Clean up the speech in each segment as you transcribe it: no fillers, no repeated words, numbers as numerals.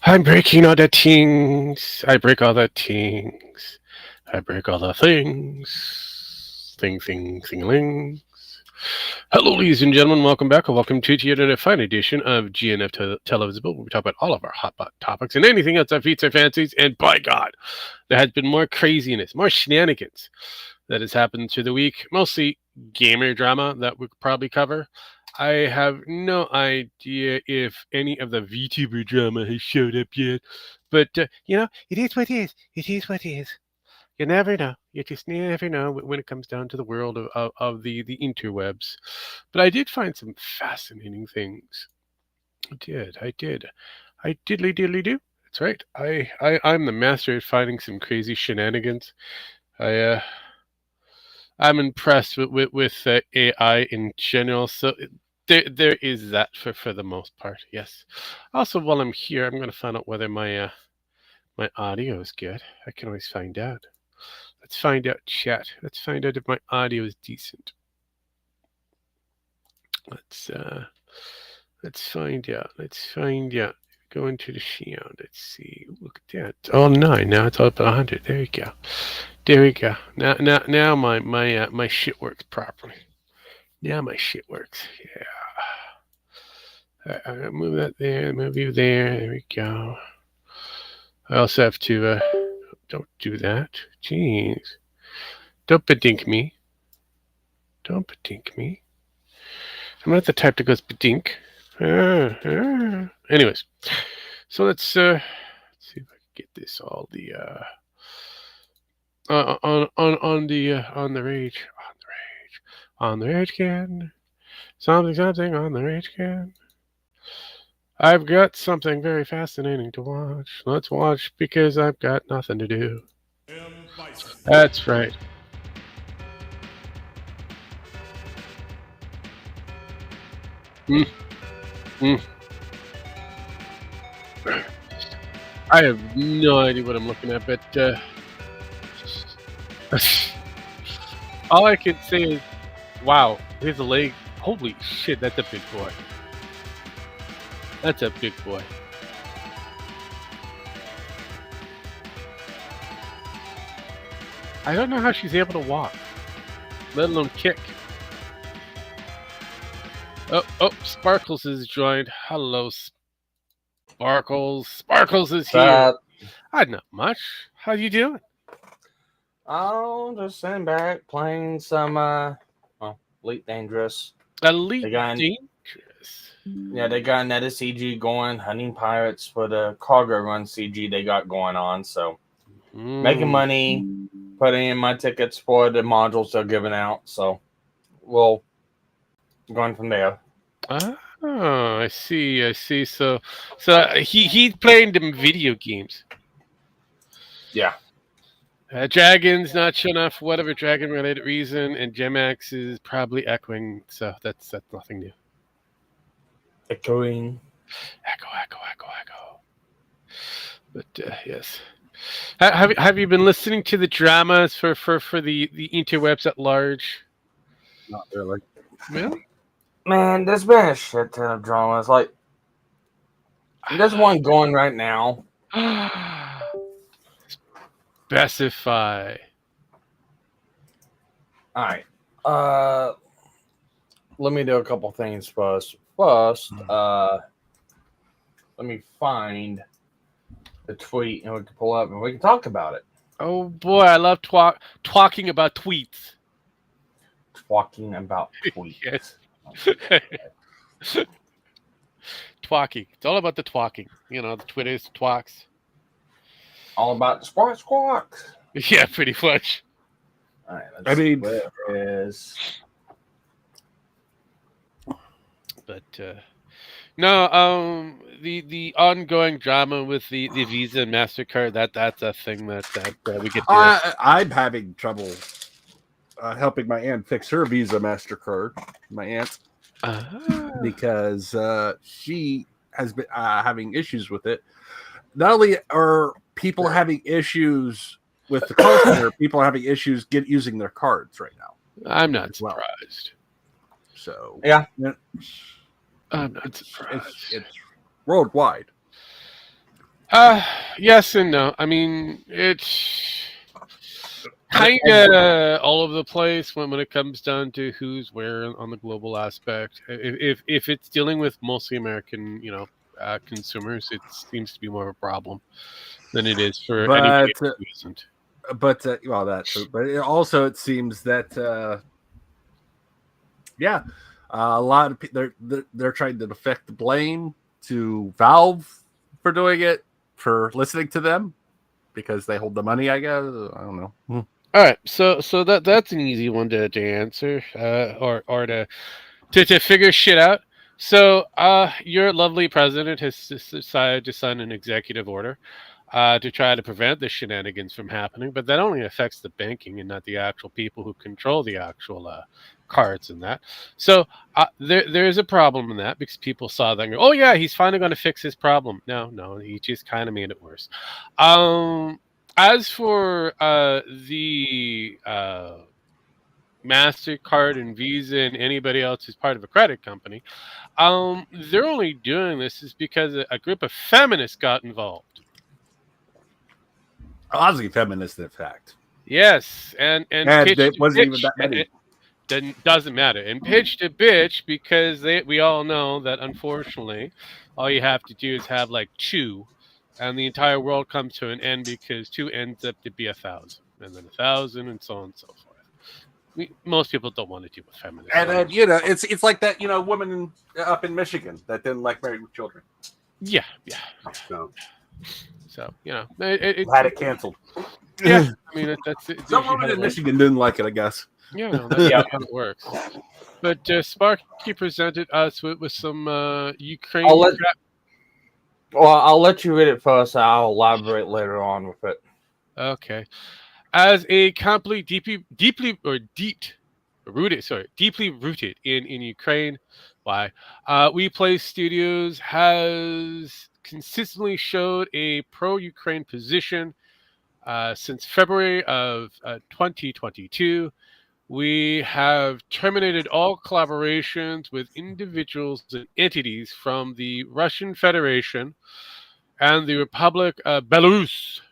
I'm breaking all the things. I break all the things. I break all the things. Thing, Hello, ladies and gentlemen. Welcome back, or welcome to yet another fine edition of GNF Televisable, where we talk about all of our hot button topics and anything else that feats our fancies. And by God, there has been more craziness, more shenanigans that has happened through the week. Mostly gamer drama that we'll probably cover. I have no idea if any of the VTuber drama has showed up yet, but it is what it is. It is what it is. You never know. You just never know when it comes down to the world of the interwebs. But I did find some fascinating things. I did. I did. I diddly diddly do. That's right. I'm the master at finding some crazy shenanigans. I I'm impressed with AI in general. So there is that for the most part. Yes. Also, while I'm here, I'm going to find out whether my audio is good. I can always find out. Let's find out, chat. Let's find out if my audio is decent. Let's find out. Let's find out. Go into the sound. Let's see. Look at that. Oh, 9. Now it's up at 100. There you go. There we go. Now my shit works properly. Now my shit works. Yeah. I move that there. Move you there. There we go. I also have to. Don't do that. Jeez. Don't bedink me. Don't bedink me. I'm not the type that goes bedink. Anyways, so let's see if I can get this all the on the rage on the rage can something on the rage can. I've got something very fascinating to watch. Let's watch because I've got nothing to do. That's right. Mm. I have no idea what I'm looking at, but all I can say is, wow, here's a leg. Holy shit, that's a big boy. That's a big boy. I don't know how she's able to walk, let alone kick. Oh, Sparkles is joined. Hello, Sparkles. Sparkles is here. Not much. How you doing? Oh, just sitting back playing some Elite Dangerous. Elite Dangerous. Yeah, they got another CG going, hunting pirates for the cargo run CG they got going on. So making money, putting in my tickets for the modules they're giving out. So we'll going from there. Oh, I see. So he's playing them video games. Yeah. Dragon's not showing up for whatever dragon-related reason, and Gemax is probably echoing. So that's nothing new. Echoing. Echo. But yes. Have you been listening to the dramas for the interwebs at large? Not really. Really? Man, there's been a shit ton of dramas. Like, there's one going right now. Specify. All right. Let me do a couple things first. Let me find the tweet and we can pull up and we can talk about it. Oh boy, I love talking about tweets. Talking about tweets. Yes. Twalking. It's all about the twalking. You know, the Twitters, twalks. All about the squawks. Yeah, pretty much. All right, let's see where it is. But no, the ongoing drama with the Visa and MasterCard, that's a thing that we get to. I'm having trouble helping my aunt fix her Visa MasterCard. My aunt, because she has been having issues with it. Not only are people having issues with the call center, people are having issues using their cards right now. I'm not surprised. So yeah, I'm not surprised. It's worldwide. Yes and no. I mean, it's kind of all over the place when it comes down to who's where on the global aspect. If it's dealing with mostly American, consumers, it seems to be more of a problem than it is for anybody But who isn't. well, that's true. But it seems that a lot of they're trying to deflect the blame to Valve for doing it, for listening to them because they hold the money. I guess I don't know. All right, so that's an easy one to answer, or to figure shit out. So, your lovely president has decided to sign an executive order to try to prevent the shenanigans from happening, but that only affects the banking and not the actual people who control the actual cards and that. So, there is a problem in that because people saw that and go, oh, yeah, he's finally going to fix his problem. No, he just kind of made it worse. As for the MasterCard and Visa and anybody else who's part of a credit company, they're only doing this is because a group of feminists got involved. Aussie feminist, in fact. Yes, and it wasn't even that many. It doesn't matter. And pitch to bitch because we all know that unfortunately, all you have to do is have like two, and the entire world comes to an end because two ends up to be 1,000, and then 1,000, and so on and so forth. Most people don't want to deal with feminists. And it's like that woman up in Michigan that didn't like married with children. Yeah. So had it canceled. Yeah, I mean that's it. Some woman in Michigan didn't like it, I guess. Yeah, no, that's how it works. But Sparky presented us with some Ukraine. I'll let you read it first. I'll elaborate later on with it. Okay. As a company deeply rooted in Ukraine, We Play Studios has consistently showed a pro-Ukraine position since February of 2022. We have terminated all collaborations with individuals and entities from the Russian Federation and the Republic of Belarus.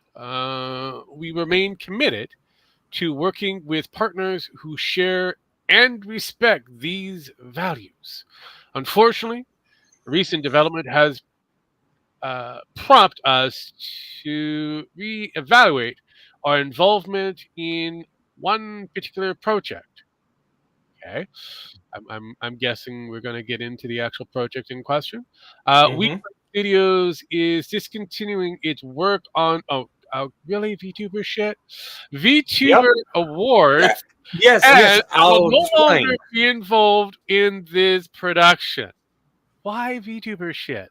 We remain committed to working with partners who share and respect these values. Unfortunately, recent development has prompted us to reevaluate our involvement in one particular project. Okay, I'm guessing we're going to get into the actual project in question. We Studios is discontinuing its work on really VTuber shit, VTuber Awards. Yes, will no longer be involved in this production. Why VTuber shit?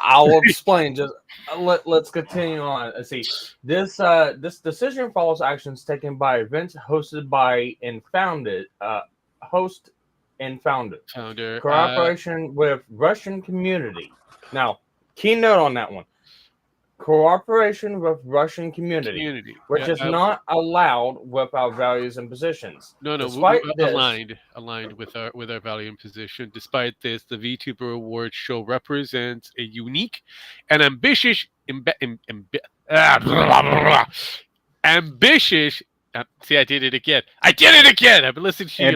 I'll explain. Just let's continue on. Let's see. This decision follows actions taken by events hosted by and founded founder cooperation with Russian community. Now, keynote on that one. Cooperation with Russian community. Which is not allowed with our values and positions. No, we're aligned with our value and position. Despite this, the VTuber Awards show represents a unique and ambitious ambitious. See, I did it again. I've been listening to you.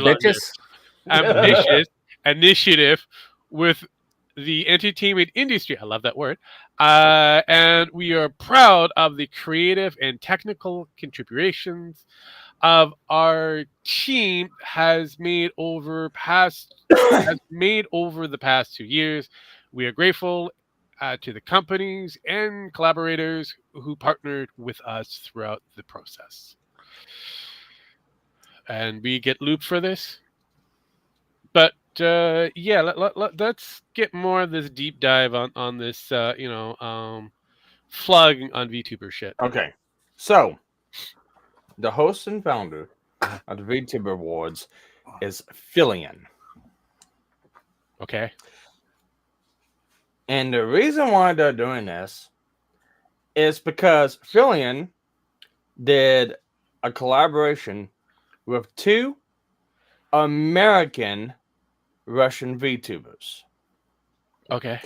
Ambitious initiative with the entertainment industry. I love that word. And we are proud of the creative and technical contributions of our team has made over the past 2 years. We are grateful to the companies and collaborators who partnered with us throughout the process. And we get looped for this. But let's get more of this deep dive on this, flogging on VTuber shit. Okay, so the host and founder of the VTuber Awards is Fillion. Okay. And the reason why they're doing this is because Fillion did a collaboration with two American Russian VTubers. Okay.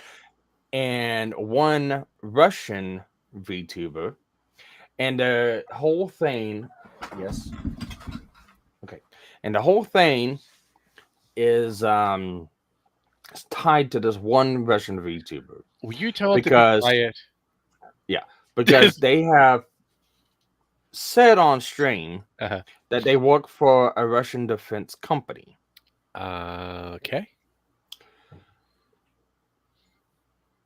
and one Russian VTuber, and the whole thing, yes, okay, and the whole thing is tied to this one Russian VTuber. Will you tell him to be Because quiet? yeah, because they have said on stream Uh-huh. that they work for a Russian defense company. Okay.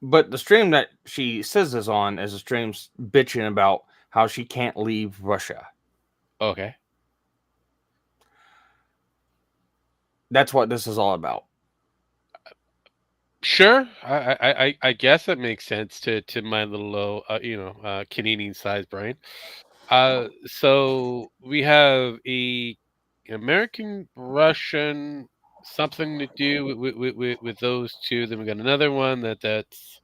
But the stream that she says this on is a stream bitching about how she can't leave Russia. Okay. That's what this is all about. Sure. I guess that makes sense to my little low, Canadian sized brain. So we have a American Russian something to do with those two. Then we got another one that's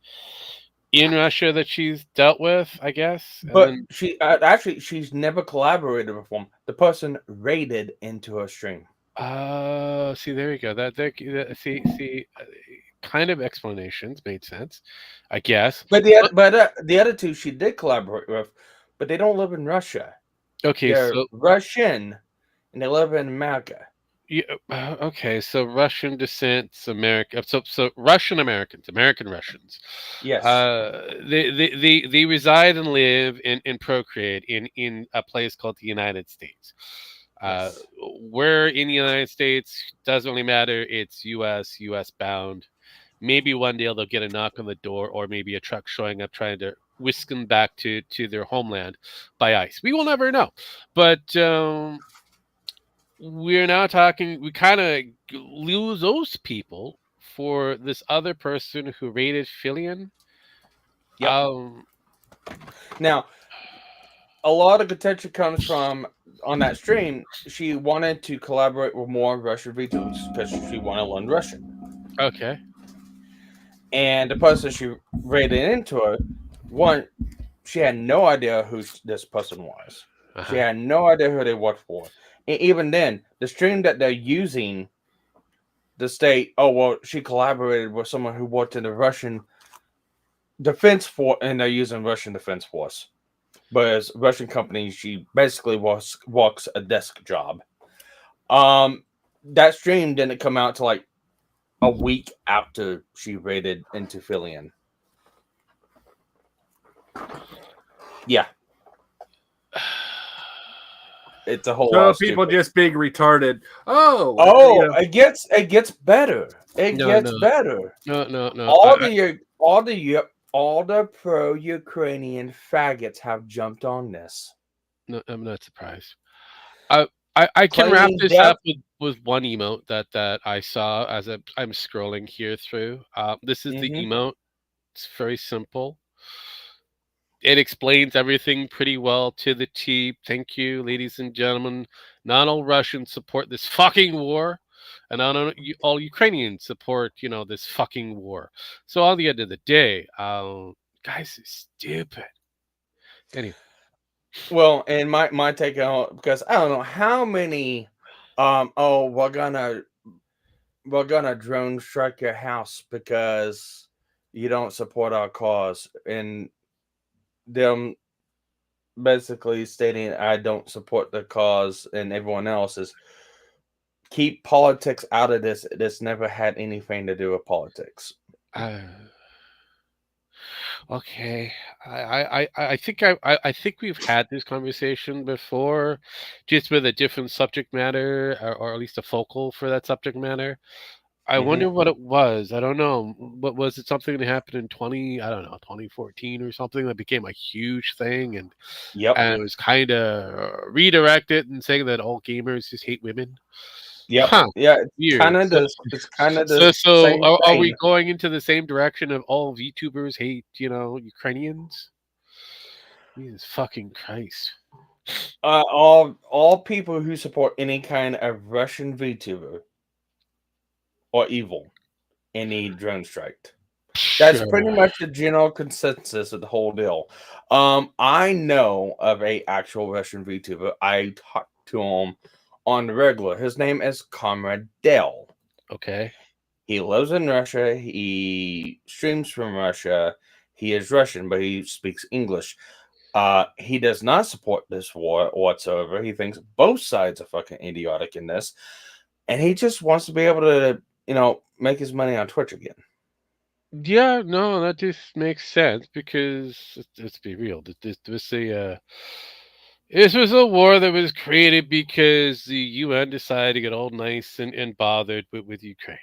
in Russia that she's dealt with, I guess. And But then she actually she's never collaborated with them. The person raided into her stream. see, there you go. See, kind of explanations made sense, I guess. But the other two she did collaborate with, but they don't live in Russia. Okay, They're so Russian, and they live in America. yeah, okay, so Russian descent, American, so Russian Americans, American Russians. Yes. They reside and live and procreate in a place called the United States. Yes. Where in the United States doesn't really matter. It's U.S. bound. Maybe one day they'll get a knock on the door, or maybe a truck showing up trying to whisk them back to their homeland by ice. We will never know. But we're now talking. We kind of lose those people for this other person who raided Filion. Yep. Now, a lot of contention comes from on that stream. She wanted to collaborate with more Russian VTubers because she wanted to learn Russian. Okay. And the person she raided into her, one, she had no idea who this person was. She had no idea who they worked for. And even then, the stream that they're using to state, oh, well, she collaborated with someone who worked in the Russian Defense Force, and they're using Russian Defense Force. But as a Russian company, she basically walks a desk job. That stream didn't come out till like a week after she raided into Filion. Yeah. It's a whole lot of people stupid. just being retarded. Oh, it gets better. It gets better. No. All the pro-Ukrainian faggots have jumped on this. No, I'm not surprised. I can wrap this up with one emote that I saw as I'm scrolling here through. This is the emote. It's very simple. It explains everything pretty well to the T. Thank you, ladies and gentlemen. Not all Russians support this fucking war, and not all Ukrainians support, this fucking war. So at the end of the day, guys are stupid. Anyway. Well, and my take on, because I don't know how many we're gonna drone strike your house because you don't support our cause, and them basically stating I don't support the cause, and everyone else is keep politics out of this. This never had anything to do with politics. Okay, I think we've had this conversation before, just with a different subject matter, or at least a focal for that subject matter. I wonder what it was. I don't know. What was it? Something that happened in 2014 or something that became a huge thing, and it was kind of redirected and saying that all gamers just hate women. Yeah, it's kind of the so same are we thing. going into the same direction of all VTubers hate, Ukrainians? Jesus fucking Christ. All people who support any kind of Russian VTuber or evil and need drone striked. That's pretty much the general consensus of the whole deal. I know of a actual Russian VTuber. I talked to him on the regular. His name is Comrade Dell. Okay. He lives in Russia. He streams from Russia. He is Russian, but he speaks English. He does not support this war whatsoever. He thinks both sides are fucking idiotic in this. And he just wants to be able to, make his money on Twitch again. Yeah, no, that just makes sense because let's be real. This was a war that was created because the UN decided to get all nice and bothered with Ukraine,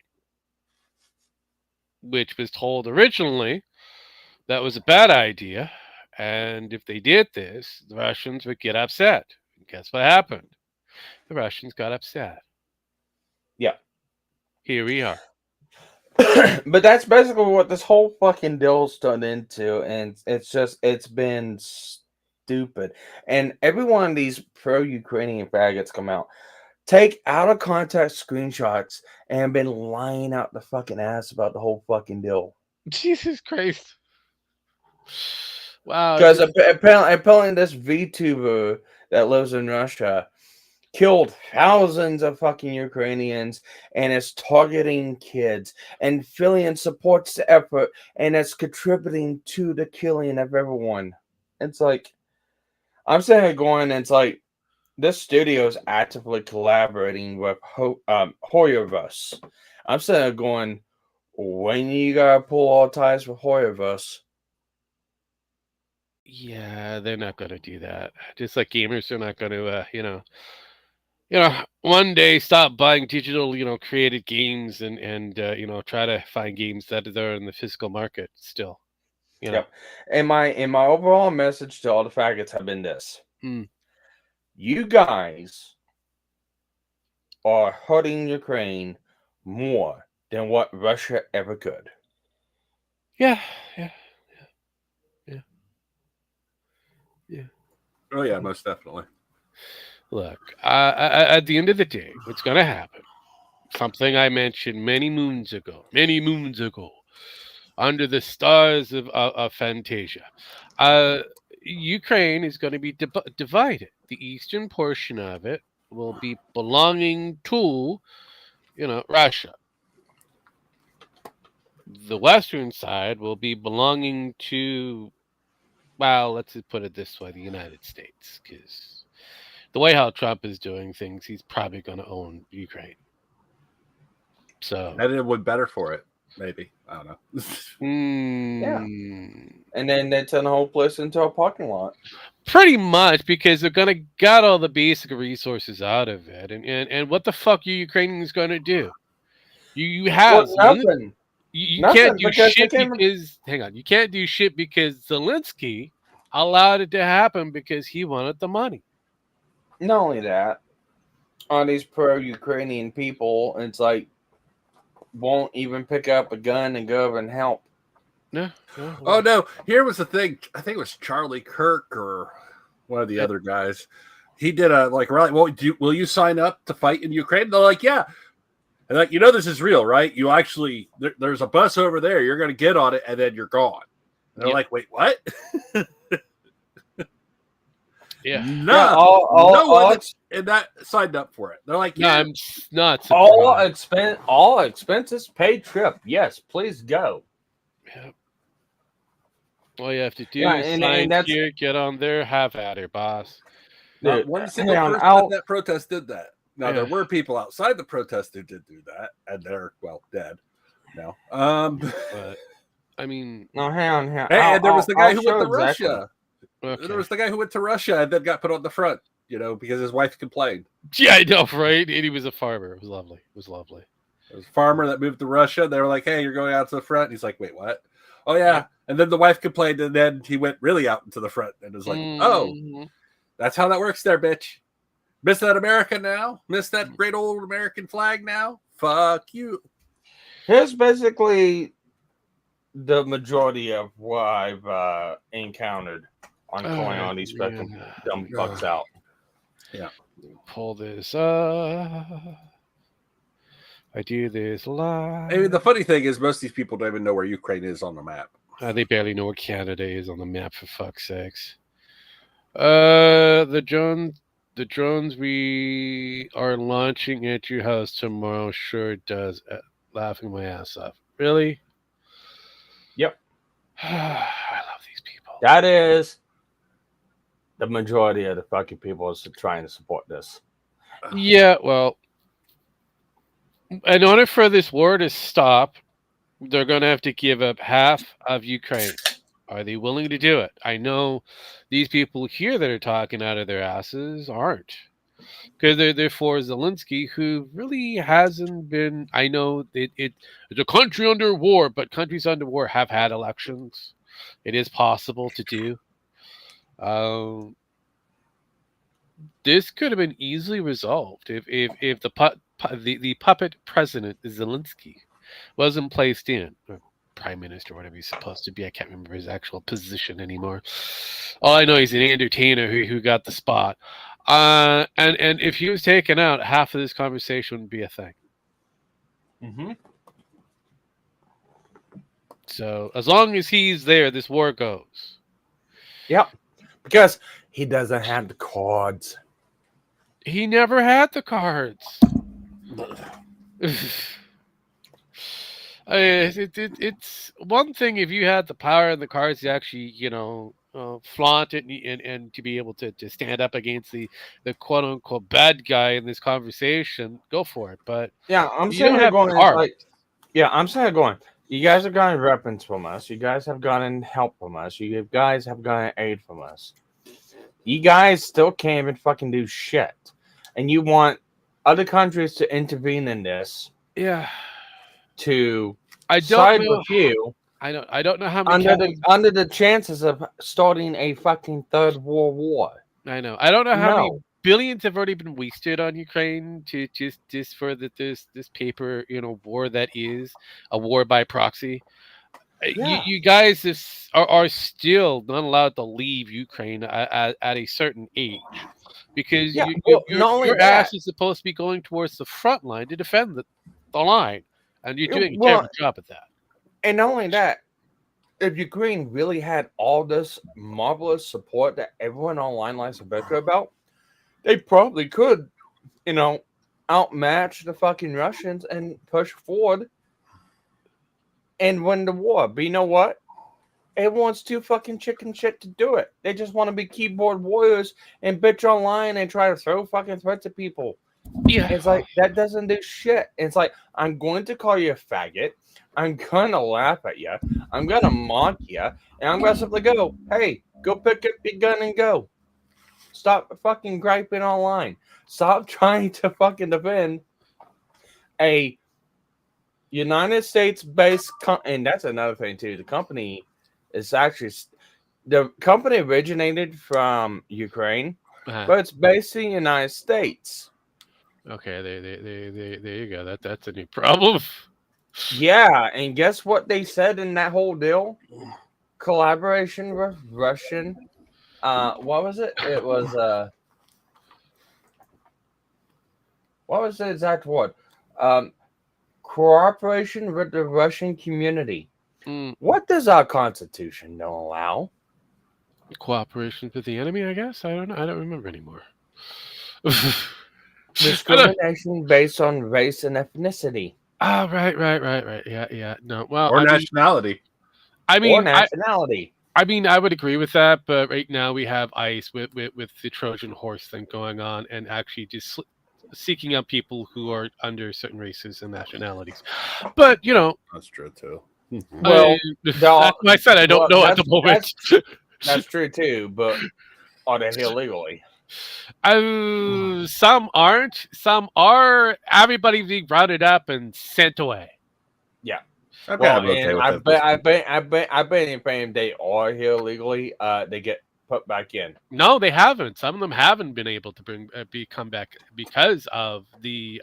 which was told originally that was a bad idea, and if they did this, the Russians would get upset. And guess what happened? The Russians got upset. Yeah. Here we are. But that's basically what this whole fucking deal's turned into, and it's been stupid. And every one of these pro-Ukrainian faggots come out, take out of context screenshots, and been lying out the fucking ass about the whole fucking deal. Jesus Christ. Wow. Because apparently this VTuber that lives in Russia killed thousands of fucking Ukrainians and is targeting kids, and Fillion supports the effort and is contributing to the killing of everyone. It's like, I'm sitting here going, it's like, this studio is actively collaborating with Hoyoverse. I'm sitting here going, when you gotta pull all ties with Hoyoverse? Yeah, they're not going to do that. Just like gamers are not going to, one day stop buying digital, created games and try to find games that are in the physical market still. Yep. And my overall message to all the faggots have been this. You guys are hurting Ukraine more than what Russia ever could. Yeah. Oh yeah, most definitely. Look, at the end of the day, what's going to happen? Something I mentioned many moons ago, under the stars of Fantasia. Ukraine is going to be divided. The eastern portion of it will be belonging to, Russia. The western side will be belonging to, well, let's just put it this way, the United States, because the way how Trump is doing things, he's probably going to own Ukraine. So, and it would better for it, maybe. I don't know. Yeah. And then they turn the whole place into a parking lot. Pretty much, because they're going to get all the basic resources out of it. And what the fuck are Ukrainians going to do? You have nothing. You can't do shit because hang on. You can't do shit because Zelensky allowed it to happen because he wanted the money. Not only that, on these pro-Ukrainian people, it's like won't even pick up a gun and go over and help. No. Oh no! Here was the thing. I think it was Charlie Kirk or one of the other guys. He did a rally. Well, will you sign up to fight in Ukraine? They're like, yeah. And like, this is real, right? You actually, there's a bus over there. You're going to get on it, and then you're gone. And they're like, wait, what? Yeah. No one in that signed up for it. They're like, yeah, I'm not surprised. All expenses paid trip. Yes, please go. Yep. All you have to do is sign here, get on there, have at it, boss. One single person at that protest did that. Now, there were people outside the protest who did do that, and they're, dead now. But, I mean... No, hang on. And there was the guy who went to Russia. Okay. There was the guy who went to Russia and then got put on the front, because his wife complained. Yeah, I know, right? And he was a farmer. It was lovely. It was a farmer that moved to Russia. They were like, hey, you're going out to the front. And he's like, wait, what? Oh, yeah. And then the wife complained, and then he went really out into the front and was like, oh, that's how that works there, bitch. Miss that America now? Miss that great old American flag now? Fuck you. Here's basically the majority of what I've encountered on calling all these fucking dumb fucks out. Yeah. Pull this up. I do this live. I mean, the funny thing is most of these people don't even know where Ukraine is on the map. They barely know where Canada is on the map, for fuck's sakes. The drones we are launching at your house tomorrow sure does laughing my ass off. Really? Yep. I love these people. That is the majority of the fucking people is trying to support this. Yeah, well, in order for this war to stop, they're going to have to give up half of Ukraine. Are they willing to do it? I know these people here that are talking out of their asses aren't. Because they're for Zelensky, who really hasn't been. I know it's a country under war, but countries under war have had elections. It is possible to do. This could have been easily resolved if the puppet president Zelensky wasn't placed in, or prime minister, whatever he's supposed to be. I can't remember his actual position anymore. All I know, he's an entertainer who got the spot. And if he was taken out, half of this conversation would be a thing. Mm-hmm. So as long as he's there, this war goes. Yep. Because he doesn't have the cards. He never had the cards. It's one thing if you had the power and the cards to actually, flaunt it and to be able to stand up against the quote unquote bad guy in this conversation. Go for it. But yeah, I'm you saying don't have going cards. like, yeah, I'm saying going. You guys have gotten weapons from us. You guys have gotten help from us. You guys have gotten aid from us. You guys still can't even fucking do shit, and you want other countries to intervene in this. Yeah. To I side don't know. with you. I don't know how many under the chances of starting a fucking third world war. I know. I don't know how many billions have already been wasted on Ukraine to just for this paper, war that is a war by proxy. Yeah. You guys are still not allowed to leave Ukraine at a certain age because your ass is supposed to be going towards the front line to defend the line, and you're doing a terrible job at that. And not only that, if Ukraine really had all this marvelous support that everyone online likes to bicker about, they probably could, outmatch the fucking Russians and push forward and win the war. But you know what? Everyone's too fucking chicken shit to do it. They just want to be keyboard warriors and bitch online and try to throw fucking threats at people. Yeah. It's like, that doesn't do shit. It's like, I'm going to call you a faggot. I'm going to laugh at you. I'm going to mock you. And I'm going to simply go, hey, go pick up your gun and go. Stop fucking griping online. Stop trying to fucking defend a United States-based and that's another thing, too. The company originated from Ukraine, but it's based in the United States. Okay, there you go. That's a new problem. Yeah, and guess what they said in that whole deal? Collaboration with Russian. What was it? It was what was the exact word? Cooperation with the Russian community. What does our Constitution don't allow? Cooperation with the enemy, I guess. I don't know. I don't remember anymore. Discrimination based on race and ethnicity. Oh, right. Yeah. No, well, or nationality. Or nationality. I would agree with that, but right now we have ICE with the Trojan horse thing going on, and actually just seeking out people who are under certain races and nationalities. But that's true too. Well, I said I don't know at the moment. That's true too, but are they here legally? Some aren't. Some are. Everybody's being rounded up and sent away. Yeah. I bet if they are here legally, they get put back in. No, they haven't. Some of them haven't been able to come back because of the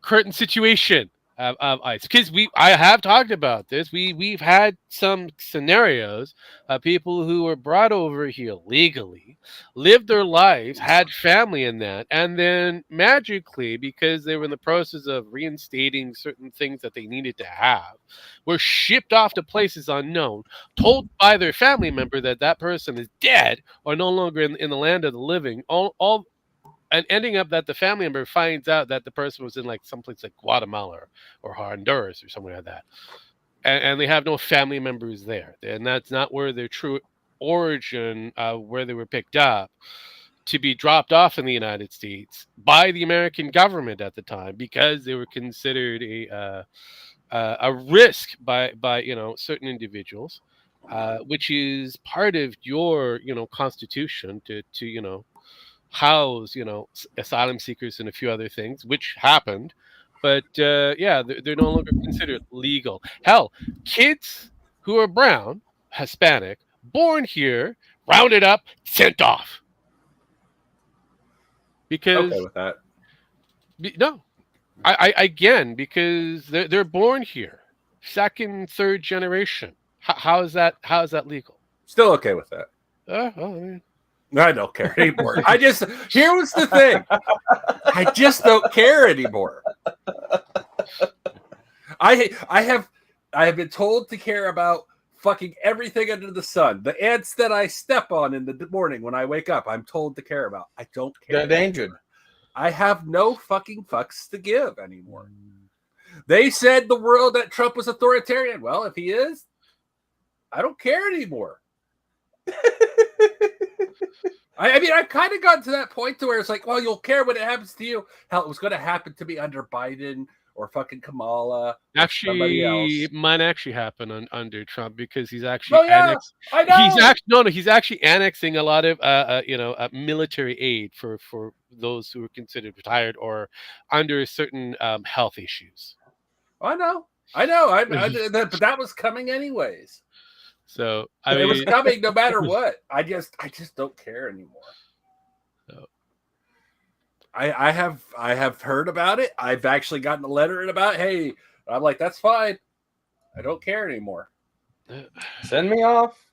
current situation of ICE. Because I have talked about this. We've had some scenarios of people who were brought over here legally, lived their lives, had family in that, and then magically, because they were in the process of reinstating certain things that they needed to have, were shipped off to places unknown, told by their family member that person is dead or no longer in the land of the living. and ending up that the family member finds out that the person was in like someplace like Guatemala or Honduras or somewhere like that, and they have no family members there, and that's not where their true origin, where they were picked up to be dropped off in the United States by the American government at the time because they were considered a risk by certain individuals, which is part of your constitution to house asylum seekers and a few other things, which happened. But yeah, they're no longer considered legal. Hell, kids who are brown, Hispanic, born here, rounded up, sent off because Okay with that. no, I again because they're born here, second, third generation. How is that legal? Still okay with that. Well, I mean, I don't care anymore. Here was the thing. I just don't care anymore. I have been told to care about fucking everything under the sun. The ants that I step on in the morning when I wake up, I'm told to care about. I don't care. They're endangered. I have no fucking fucks to give anymore. They said that Trump was authoritarian. Well, if he is, I don't care anymore. I mean, I've kind of gotten to that point to where it's like, well, you'll care when it happens to you. Hell, it was going to happen to me under Biden or fucking Kamala. Actually, else. it might actually happen under Trump because he's actually I know. He's actually annexing a lot of military aid for those who are considered retired or under certain health issues. I know. But that was coming anyways. So it was coming no matter what. I just don't care anymore. So. I have heard about it. I've actually gotten a letter about it. Hey, I'm like, that's fine. I don't care anymore. Send me off.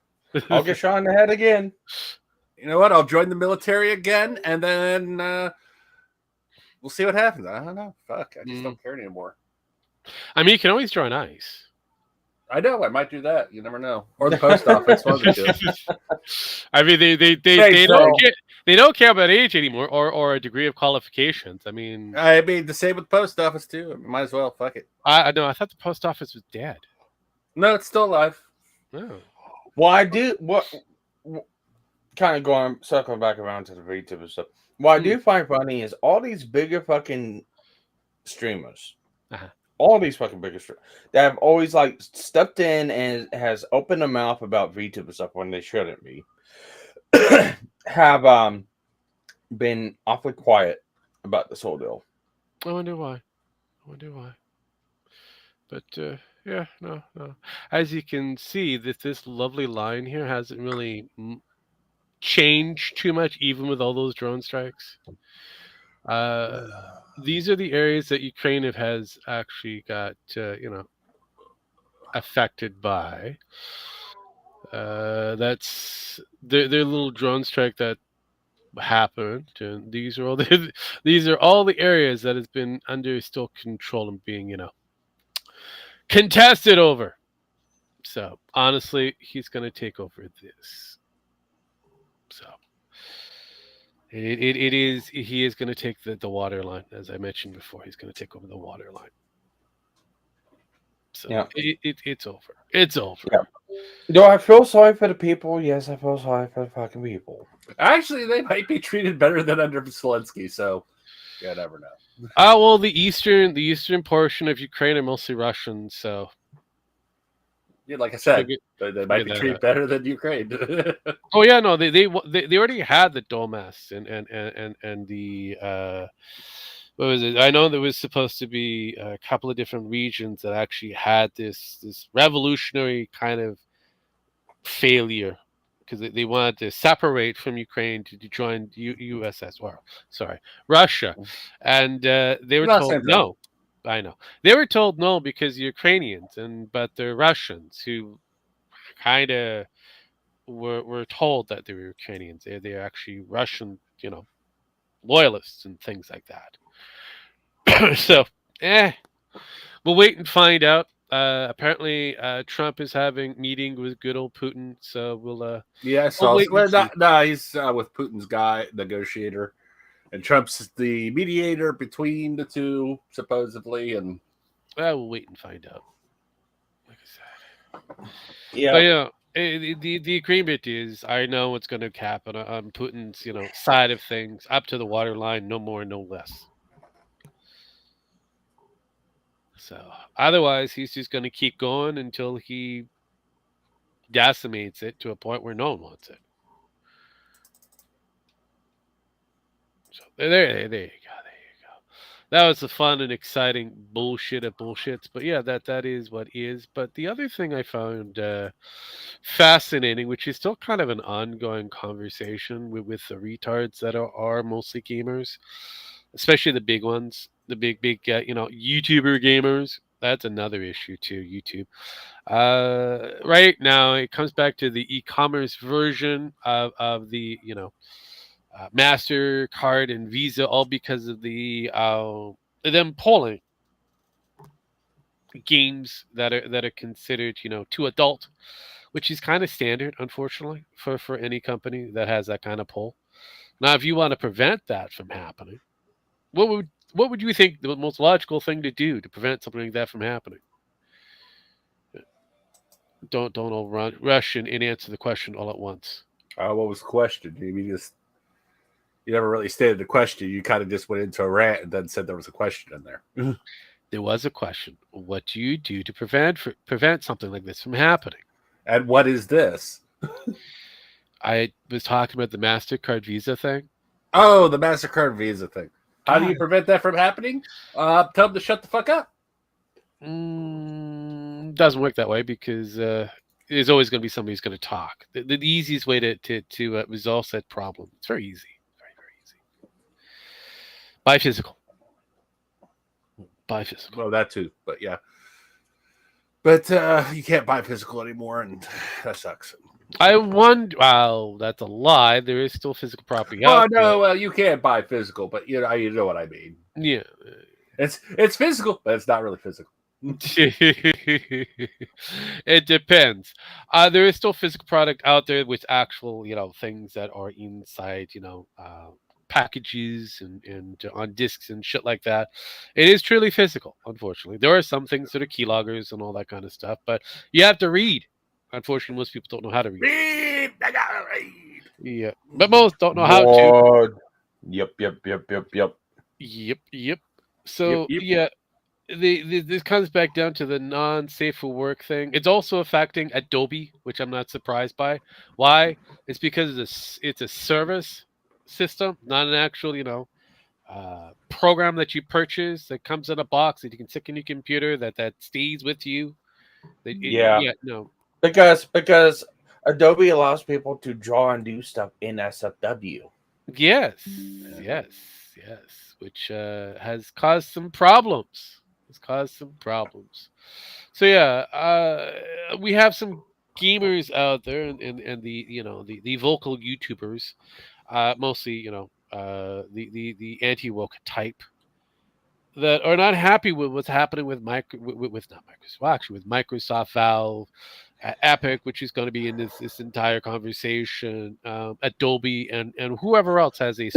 I'll get shot in the head again. You know what? I'll join the military again, and then we'll see what happens. I don't know. Fuck, I just don't care anymore. I mean, you can always join ICE. I know. I might do that. You never know. Or the post office. I mean, they don't care about age anymore or a degree of qualifications. I mean, the same with the post office too. Might as well. Fuck it. I know. I thought the post office was dead. No, it's still alive. Oh. Well, I do. Kind of circling back around to the VTuber stuff. What I do find funny is all these bigger fucking streamers. All these fucking bigger streamers that have always like stepped in and has opened their mouth about VTuber stuff when they shouldn't be, have been awfully quiet about this whole deal. I wonder why. But yeah, no. As you can see, this lovely line here hasn't really changed too much, even with all those drone strikes. These are the areas that Ukraine has actually got, affected by. That's their little drone strike that happened, and these are all the areas that has been under still control and being, contested over. So honestly, he's going to take over this. So. He is going to take the water line, as I mentioned before. He's going to take over the water line. So yeah. It's over. It's over. Yeah. Do I feel sorry for the people? Yes, I feel sorry for the fucking people. Actually, they might be treated better than under Zelensky, so you never know. Well, the eastern portion of Ukraine are mostly Russians, so yeah, like I said, they might be treated better than Ukraine. Oh yeah, no, they already had the Donbass and the what was it? I know there was supposed to be a couple of different regions that actually had this revolutionary kind of failure because they wanted to separate from Ukraine to join Russia, and they were told no. I know they were told no because Ukrainians but the Russians who kind of were told that they were Ukrainians. They're actually Russian, loyalists and things like that. So, we'll wait and find out. Apparently, Trump is having meeting with good old Putin. So we'll. Yeah, he's with Putin's guy negotiator. And Trump's the mediator between the two, supposedly. And we'll wait and find out. Like I said. Yeah. But the agreement is, I know what's going to happen on Putin's side of things, up to the waterline, no more, no less. So otherwise, he's just going to keep going until he decimates it to a point where no one wants it. So there you go. That was the fun and exciting bullshit of bullshits. But yeah, that is what is. But the other thing I found fascinating, which is still kind of an ongoing conversation with the retards that are mostly gamers, especially the big ones, the big YouTuber gamers. That's another issue too. YouTube. Right now, it comes back to the e-commerce version of the MasterCard and Visa, all because of them pulling games that are considered too adult, which is kind of standard, unfortunately, for any company that has that kind of pull. Now, if you want to prevent that from happening, what would you think the most logical thing to do to prevent something like that from happening? Don't all rush and answer the question all at once. what was the question? You never really stated the question. You kind of just went into a rant and then said there was a question in there. There was a question. What do you do to prevent something like this from happening? And what is this? I was talking about the MasterCard Visa thing. Oh, the MasterCard Visa thing. How do you prevent that from happening? Tell them to shut the fuck up. Doesn't work that way because there's always going to be somebody who's going to talk. The easiest way to resolve that problem, it's very easy. Very, very easy. Buy physical. Well, that too, but yeah. But you can't buy physical anymore, and that sucks. I wonder. Well, that's a lie. There is still physical property. Oh no, well, you can't buy physical, but you know what I mean. Yeah, it's physical, but it's not really physical. It depends. There is still physical product out there with actual, things that are inside, packages and on discs and shit like that. It is truly physical. Unfortunately, there are some things that are keyloggers and all that kind of stuff, but you have to read. Unfortunately, most people don't know how to read. I gotta read. Yeah, but most don't know how to. Yep. So Yep. yeah. This comes back down to the non-safe for work thing. It's also affecting Adobe, which I'm not surprised by. Why? It's because it's a service system, not an actual, program that you purchase that comes in a box that you can stick in your computer that stays with you. No. Because Adobe allows people to draw and do stuff in SFW. Yes. Which has caused some problems. So yeah, we have some gamers out there and the vocal YouTubers, mostly the anti-woke type that are not happy with what's happening with with Microsoft, Valve, Epic, which is going to be in this entire conversation, Adobe and whoever else has a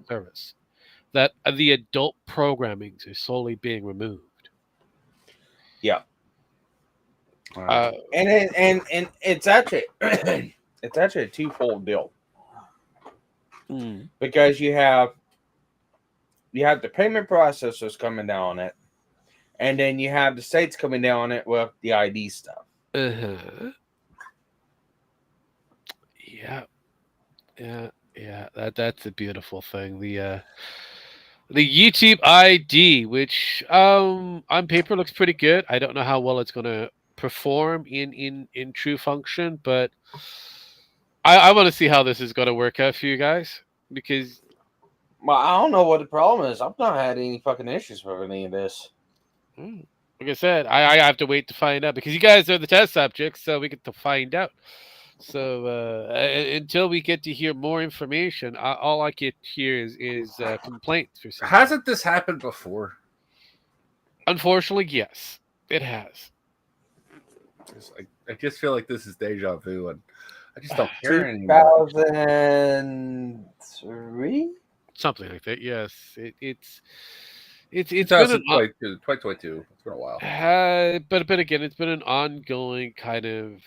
service. That the adult programmings are slowly being removed. Yeah, and it's actually a twofold deal because you have the payment processors coming down on it, and then you have the states coming down on it with the ID stuff. Yeah. That's a beautiful thing. The YouTube ID, which on paper looks pretty good. I don't know how well it's going to perform in true function, but I want to see how this is going to work out for you guys because. Well, I don't know what the problem is. I've not had any fucking issues with any of this. Like I said, I have to wait to find out because you guys are the test subjects, so we get to find out. So until we get to hear more information, all I get here is complaints. For some Hasn't this happened before? Unfortunately, yes, it has. I just feel like this is deja vu, and I just don't care anymore. 2003? Something like that. Yes, it's been an 2022. It's been a while. but again, it's been an ongoing kind of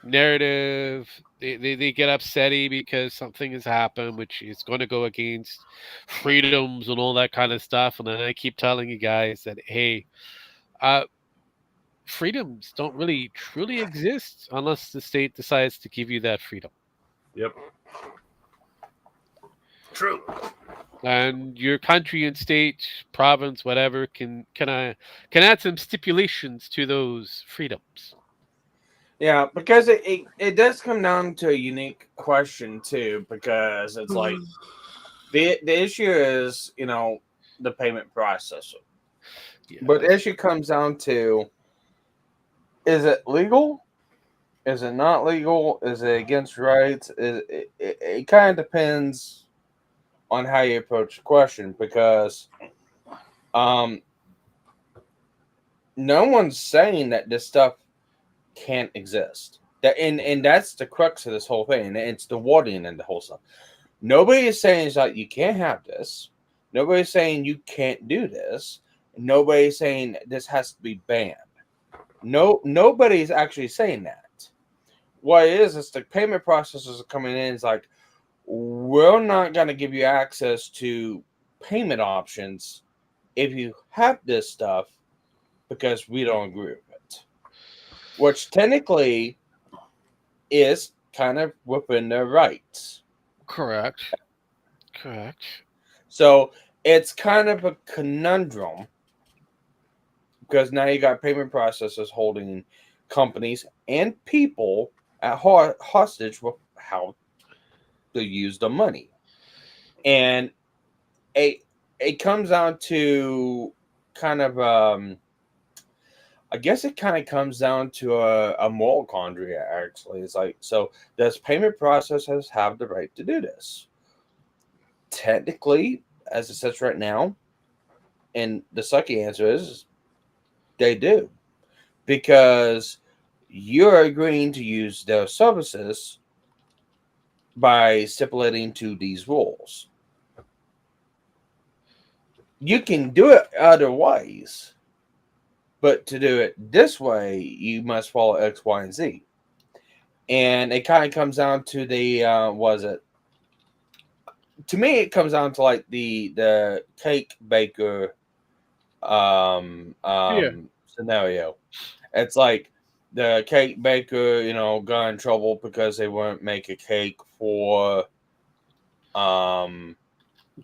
narrative. They get upsetty because something has happened, which is going to go against freedoms and all that kind of stuff. And then I keep telling you guys that, hey, uh, freedoms don't really truly exist unless the state decides to give you that freedom. Yep. True. And your country and state, province, whatever, can add some stipulations to those freedoms. Yeah, because it does come down to a unique question too, because it's like the issue is, the payment processor. Yeah. But the issue comes down to, is it legal? Is it not legal? Is it against rights? It kind of depends on how you approach the question, because no one's saying that this stuff can't exist. And that's the crux of this whole thing. And it's the wording and the whole stuff. Nobody is saying it's like you can't have this. Nobody's saying you can't do this. Nobody's saying this has to be banned. Nobody's actually saying that. What it is the payment processors are coming in. It's like, we're not going to give you access to payment options if you have this stuff because we don't agree with it. Which technically is kind of within their rights. Correct. So it's kind of a conundrum, because now you got payment processors holding companies and people at hostage with how to use the money. And it comes down to kind of I guess it kind of comes down to a moral quandary, actually. It's like, so does payment processors have the right to do this? Technically, as it says right now, and the sucky answer is they do. Because you're agreeing to use their services by stipulating to these rules. You can do it other ways, but to do it this way, you must follow X, Y, and Z. And it kind of comes down to the to me, it comes down to like the cake baker scenario. It's like the cake baker, got in trouble because they wouldn't make a cake for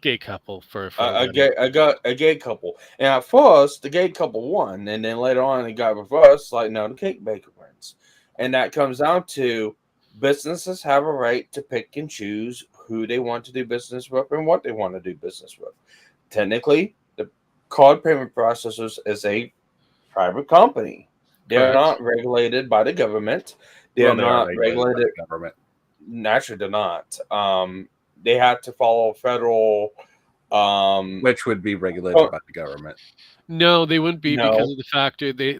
gay couple for a gay couple. And at first, the gay couple won, and then later on, it got reversed. Like, no, the cake baker wins, and that comes down to businesses have a right to pick and choose who they want to do business with and what they want to do business with. Technically, the card payment processors is a private company. They're not regulated by the government. They're not regulated by the government. Naturally, they're not. They have to follow federal, which would be regulated by the government. No, they wouldn't be because of the factor they're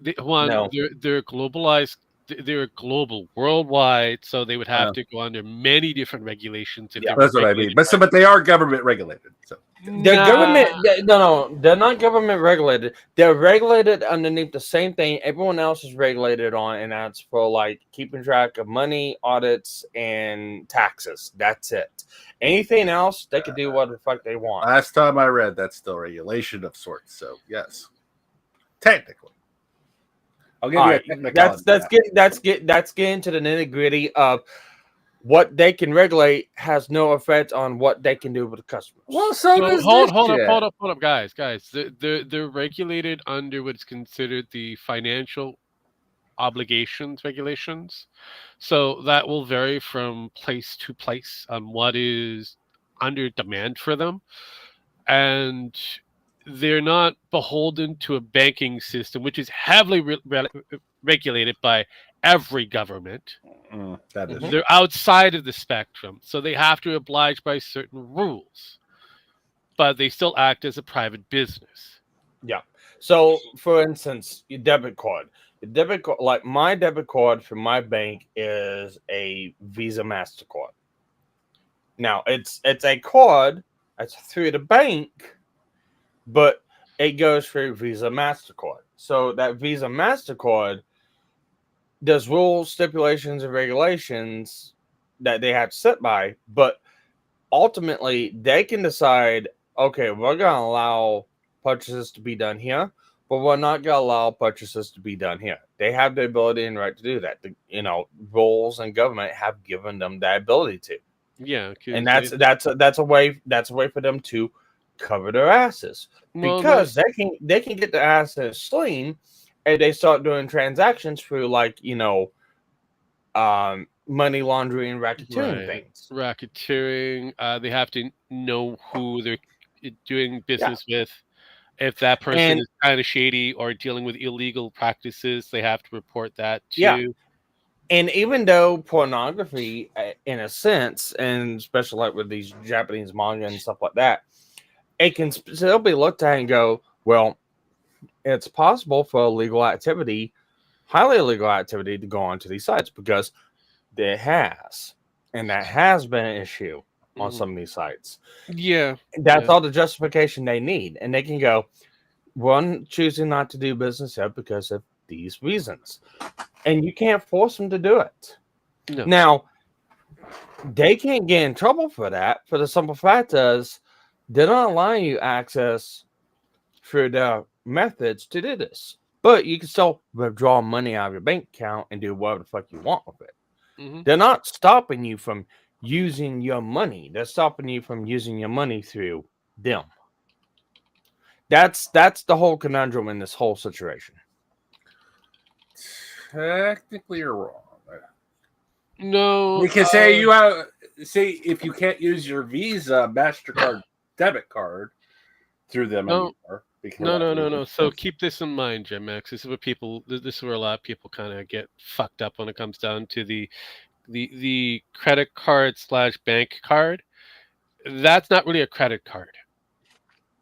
globalized. They're global, worldwide, so they would have to go under many different regulations. That's what I mean. But they are government regulated. So government. No, they're not government regulated. They're regulated underneath the same thing everyone else is regulated on, and that's for like keeping track of money, audits, and taxes. That's it. Anything else, they can do what the fuck they want. Last time I read, that's still regulation of sorts. So yes, technically. I'll give you a technical. That's getting to the nitty gritty of what they can regulate has no effect on what they can do with the customers. Well, hold up, guys. They're regulated under what's considered the financial obligations regulations. So that will vary from place to place on what is under demand for them, and they're not beholden to a banking system, which is heavily regulated by every government. That is. They're outside of the spectrum, so they have to oblige by certain rules, but they still act as a private business. Yeah. So, for instance, your debit card. Like my debit card for my bank is a Visa MasterCard. Now, it's a card It's through the bank, but it goes through Visa MasterCard. So that Visa MasterCard does rules, stipulations, and regulations that they have to sit by, but ultimately they can decide, okay, we're going to allow purchases to be done here, but we're not going to allow purchases to be done here. They have the ability and right to do that. Rules and government have given them that ability to. Yeah, and that's a way for them to cover their asses, because they can get their asses sling, and they start doing transactions through money laundering and racketeering things. Racketeering. They have to know who they're doing business with. If that person is kind of shady or dealing with illegal practices, they have to report that too. Yeah. And even though pornography, in a sense, and especially like with these Japanese manga and stuff like that, it can still be looked at and go, well, it's possible for illegal activity, highly illegal activity, to go onto these sites, because there has. And that has been an issue on some of these sites. Yeah. That's all the justification they need. And they can go, one, choosing not to do business here because of these reasons. And you can't force them to do it. No. Now, they can't get in trouble for that, for the simple fact is they're not allowing you access through their methods to do this. But you can still withdraw money out of your bank account and do whatever the fuck you want with it. Mm-hmm. They're not stopping you from using your money. They're stopping you from using your money through them. That's the whole conundrum in this whole situation. Technically, you're wrong. No, because if you can't use your Visa, MasterCard, debit card through them anymore. No. So keep this in mind, Jim Max. This is where a lot of people kind of get fucked up when it comes down to the credit card / bank card. That's not really a credit card.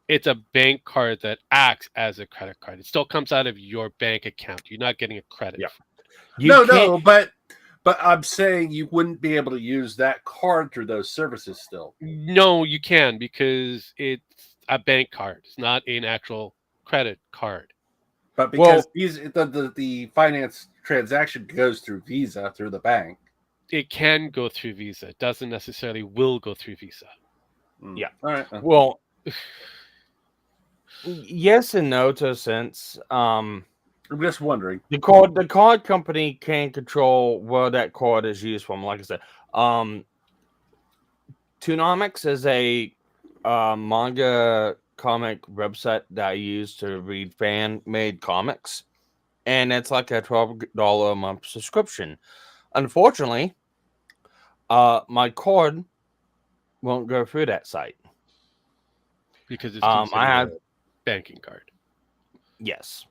It's a bank card that acts as a credit card. It still comes out of your bank account. You're not getting a credit. Yeah. But I'm saying you wouldn't be able to use that card through those services still. No, you can, because it's a bank card. It's not an actual credit card. But because the finance transaction goes through Visa, through the bank. It can go through Visa. It doesn't necessarily will go through Visa. Yeah. All right. Well, yes and no to a sense. I'm just wondering. The card company can control where that card is used from. Like I said, Toonomics is a manga comic website that I use to read fan-made comics, and it's like a $12 a month subscription. Unfortunately, my card won't go through that site because it's I have a banking card. Yes.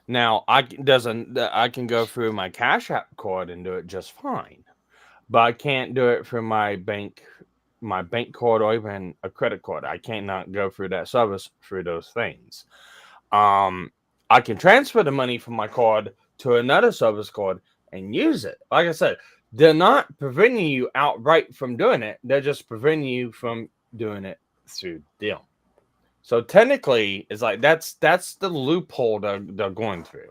Now I can go through my Cash App card and do it just fine, but I can't do it through my bank card or even a credit card. I cannot go through that service through those things. I can transfer the money from my card to another service card and use it. Like I said, they're not preventing you outright from doing it. They're just preventing you from doing it through them. So technically, it's like that's the loophole they're going through.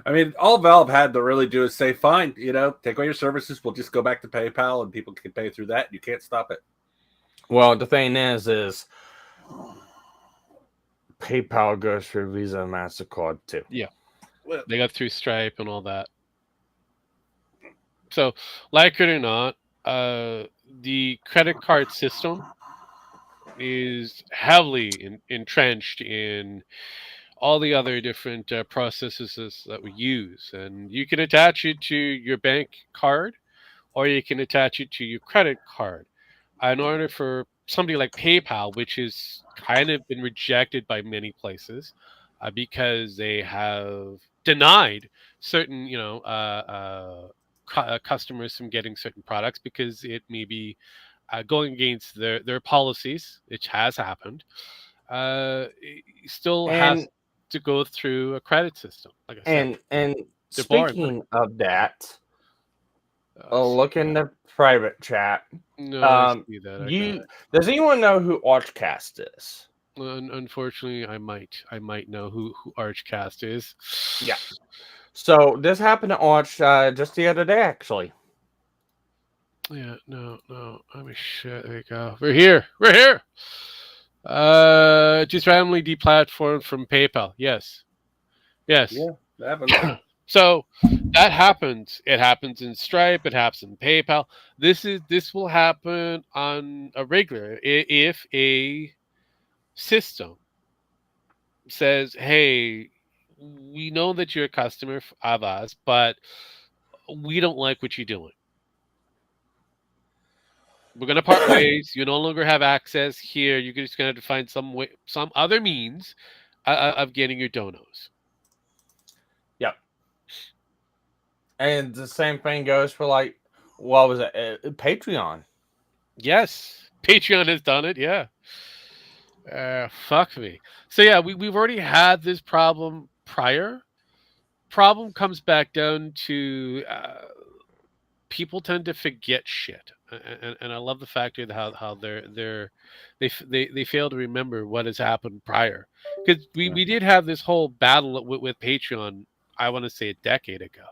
I mean, all Valve had to really do is say, fine, take away your services. We'll just go back to PayPal and people can pay through that. And you can't stop it. Well, the thing is PayPal goes through Visa and MasterCard too. Yeah. They got through Stripe and all that. So, like it or not, the credit card system is heavily entrenched in all the other different processes that we use. And you can attach it to your bank card, or you can attach it to your credit card. In order for somebody like PayPal, which has kind of been rejected by many places because they have denied certain, customers from getting certain products because it may be going against their policies, which has happened. It still has to go through a credit system, like I said. And speaking of that, Look in the private chat. No, I see that. Does anyone know who Archcast is? Unfortunately, I might know who Archcast is. Yeah. So this happened to Arch just the other day, actually. Yeah, no. I mean, shit. There you go. We're here. Just randomly deplatformed from PayPal. Yes. Yeah, that happens. So that happens. It happens in Stripe. It happens in PayPal. This will happen on a regular if a system says, "Hey, we know that you're a customer of us, but we don't like what you're doing. We're gonna part ways. You no longer have access here. You're just gonna have to find some other means of getting your donos." Yep. And the same thing goes for what was it? Patreon. Yes, Patreon has done it. Yeah. Fuck me. So yeah, we've already had this problem prior. Problem comes back down to people tend to forget shit, and I love the fact of how they fail to remember what has happened prior, because we did have this whole battle with Patreon. I want to say a decade ago.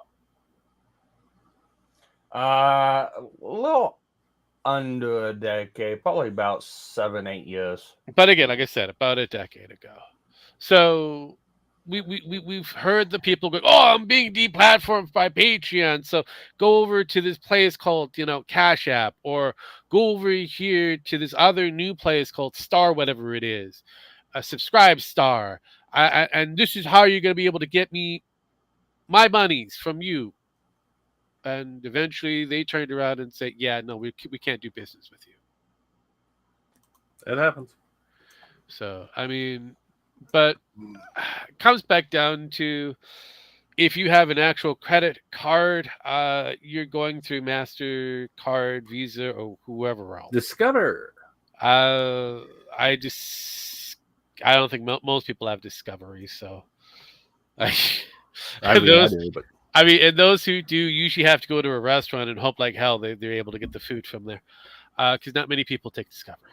A little under a decade, probably about 7-8 years. But again, like I said, about a decade ago. So we've heard the people go, "Oh, I'm being deplatformed by Patreon, so go over to this place called, Cash App, or go over here to this other new place called Star, whatever it is, a Subscribe Star, and this is how you're going to be able to get me my monies from you." And eventually they turned around and said, "Yeah, no, we can't do business with you." It happens. So, I mean, but it comes back down to, if you have an actual credit card, you're going through MasterCard, Visa, or whoever else. Discover. I don't think most people have Discovery, so I do, but I mean, and those who do usually have to go to a restaurant and hope like hell they're able to get the food from there, because not many people take Discovery.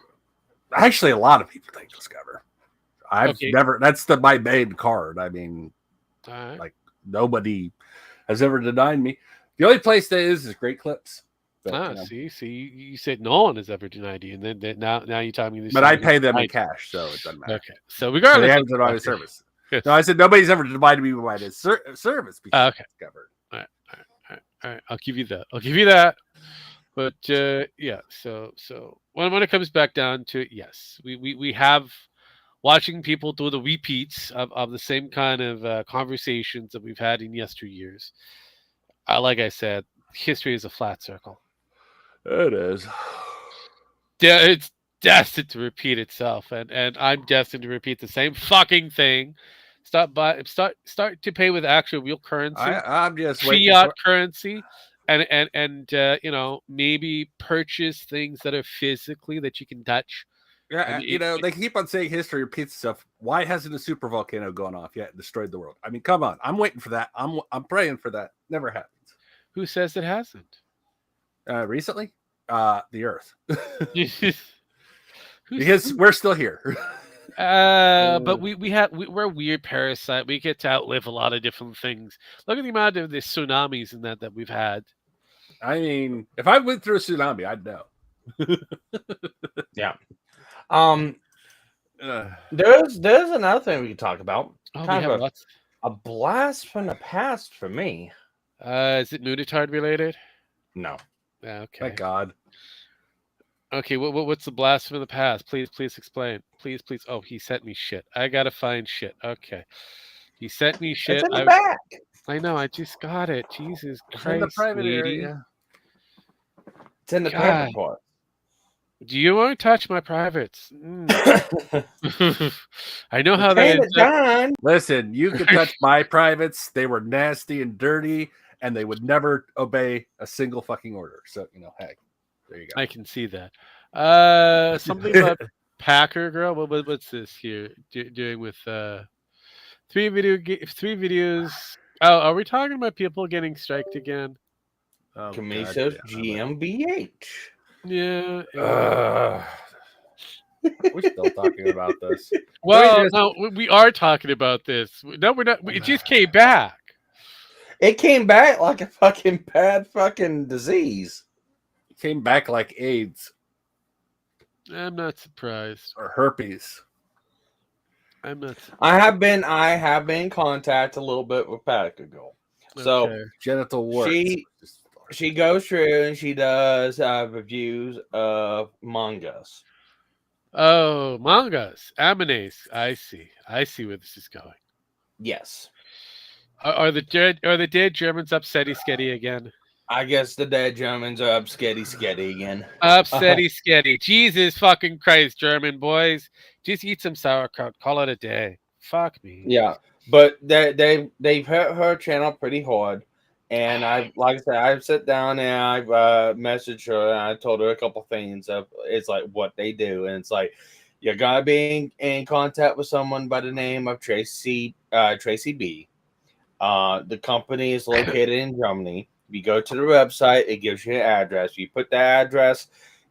Actually, a lot of people take Discover. I've never. That's my main card. I mean, like nobody has ever denied me. The only place that is Great Clips. But, see, you said no one has ever denied you, and then now you're telling me this. But I pay them in cash, so it doesn't matter. Okay, so regardless, they haven't denied service. No, I said nobody's ever denied me by this service because it's covered. All right. I'll give you that. But yeah, so when it comes back down to it, yes, we have watching people do the repeats of the same kind of conversations that we've had in yesteryears. Like I said, history is a flat circle. It is. Yeah, it's destined to repeat itself, and I'm destined to repeat the same fucking thing. Start to pay with actual real currency. I'm just fiat currency, and maybe purchase things that are physically that you can touch. Yeah, they keep on saying history repeats itself. Why hasn't a super volcano gone off yet and destroyed the world? I mean, come on. I'm waiting for that. I'm praying for that. Never happens. Who says it hasn't? Recently, the Earth, because we're still here. But we're a weird parasite. We get to outlive a lot of different things. Look at the amount of the tsunamis and that we've had. I mean, if I went through a tsunami, I'd know. Yeah. There's another thing we can talk about. Kind of a blast from the past for me. Is it Nuditard related? No. Okay. Thank God. Okay, what's the blast from the past? Please explain. Please. Oh, he sent me shit. I gotta find shit. Okay. He sent me shit. It's in the back. I know, I just got it. Jesus Christ. In the private area. It's in the private part. Do you want to touch my privates? I know how that is. Listen, you can touch my privates. They were nasty and dirty, and they would never obey a single fucking order. So, hey, there you go. I can see that. Something about Packer Girl. What's this here doing with 3 videos? Oh, are we talking about people getting striked again? Camisos GmbH. Yeah. We're still talking about this. Well, no, we are talking about this. No, we're not. It just came back. It came back like a fucking bad fucking disease. It came back like AIDS. I'm not surprised. Or herpes. I'm not surprised. I have been in contact a little bit with Patagogo. So Okay. Genital warts. She goes through and she does reviews of mangas. Oh, mangas, animes. I see where this is going. Yes. Are the dead Germans upsetty sketty again? I guess the dead Germans are up sketty again. Upsetty sketty. Jesus fucking Christ, German boys. Just eat some sauerkraut. Call it a day. Fuck me. Yeah. But they've hurt her channel pretty hard. And I've sat down and I've messaged her and I told her a couple things of it's like what they do. And it's like you gotta be in contact with someone by the name of Tracy B. The company is located in Germany. If you go to the website, it gives you an address. You put the address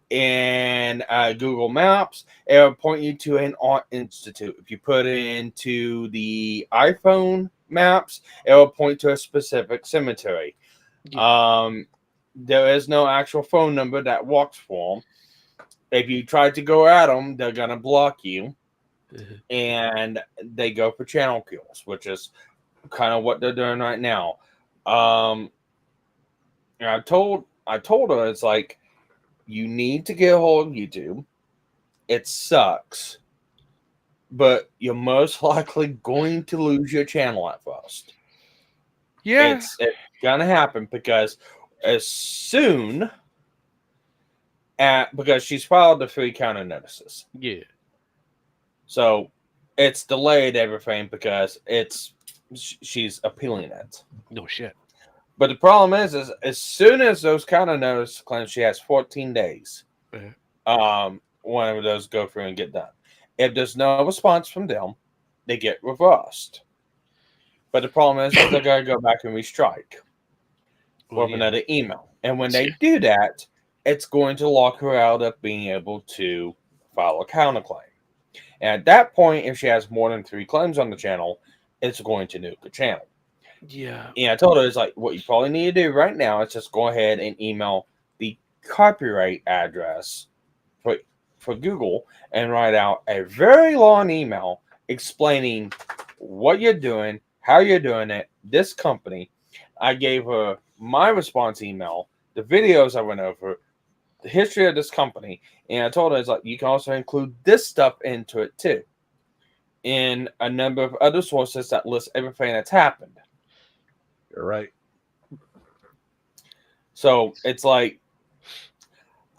in Google Maps, it will point you to an art institute. If you put it into the iPhone maps, it will point to a specific cemetery. Yeah. There is no actual phone number that works for them. If you try to go at them, they're going to block you. And they go for channel kills, which is kind of what they're doing right now. And I told her, it's like, you need to get a hold of YouTube. It sucks, but you're most likely going to lose your channel at first. Yeah. It's gonna happen because as soon because she's filed the 3 counter notices. Yeah. So it's delayed everything because she's appealing it. No shit. But the problem is as soon as those counter notice claims, she has 14 days. Whenever those go through and get done. If there's no response from them, they get reversed. But the problem is they're going to go back and restrike with another email. And when they do that, it's going to lock her out of being able to file a counterclaim. And at that point, if she has more than 3 claims on the channel, it's going to nuke the channel. Yeah. And I told her, it's like, what you probably need to do right now is just go ahead and email the copyright address for Google and write out a very long email explaining what you're doing, how you're doing it, this company. I gave her my response email, the videos I went over, the history of this company, and I told her, it's like, you can also include this stuff into it too. And a number of other sources that list everything that's happened. You're right. So it's like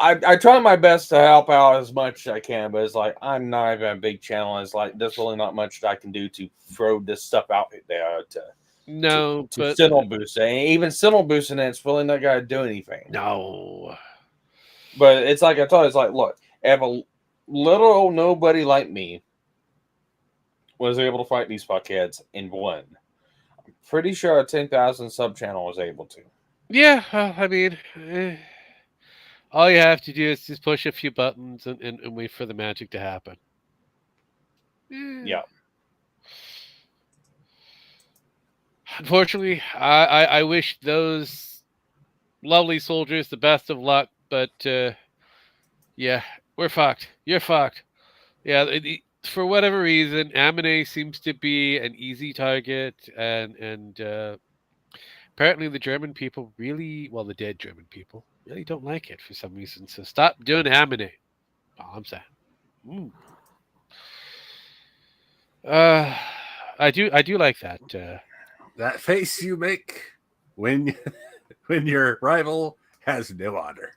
I try my best to help out as much as I can, but it's like I'm not even a big channel. It's like there's really not much that I can do to throw this stuff out there to signal boost it. And even signal boosting it, it's really not gonna do anything. No. But it's like I told you, it's like, look, if a little old nobody like me was able to fight these fuckheads and won, pretty sure a 10,000 sub channel was able to. Yeah, I mean, all you have to do is just push a few buttons and wait for the magic to happen. Yeah. Unfortunately, I wish those lovely soldiers the best of luck, but yeah, we're fucked. You're fucked. Yeah, for whatever reason, Amine seems to be an easy target, and apparently the German people the dead German people really don't like it for some reason. So stop doing Amine. All I'm saying. I do like that. That face you make when your rival has no honor.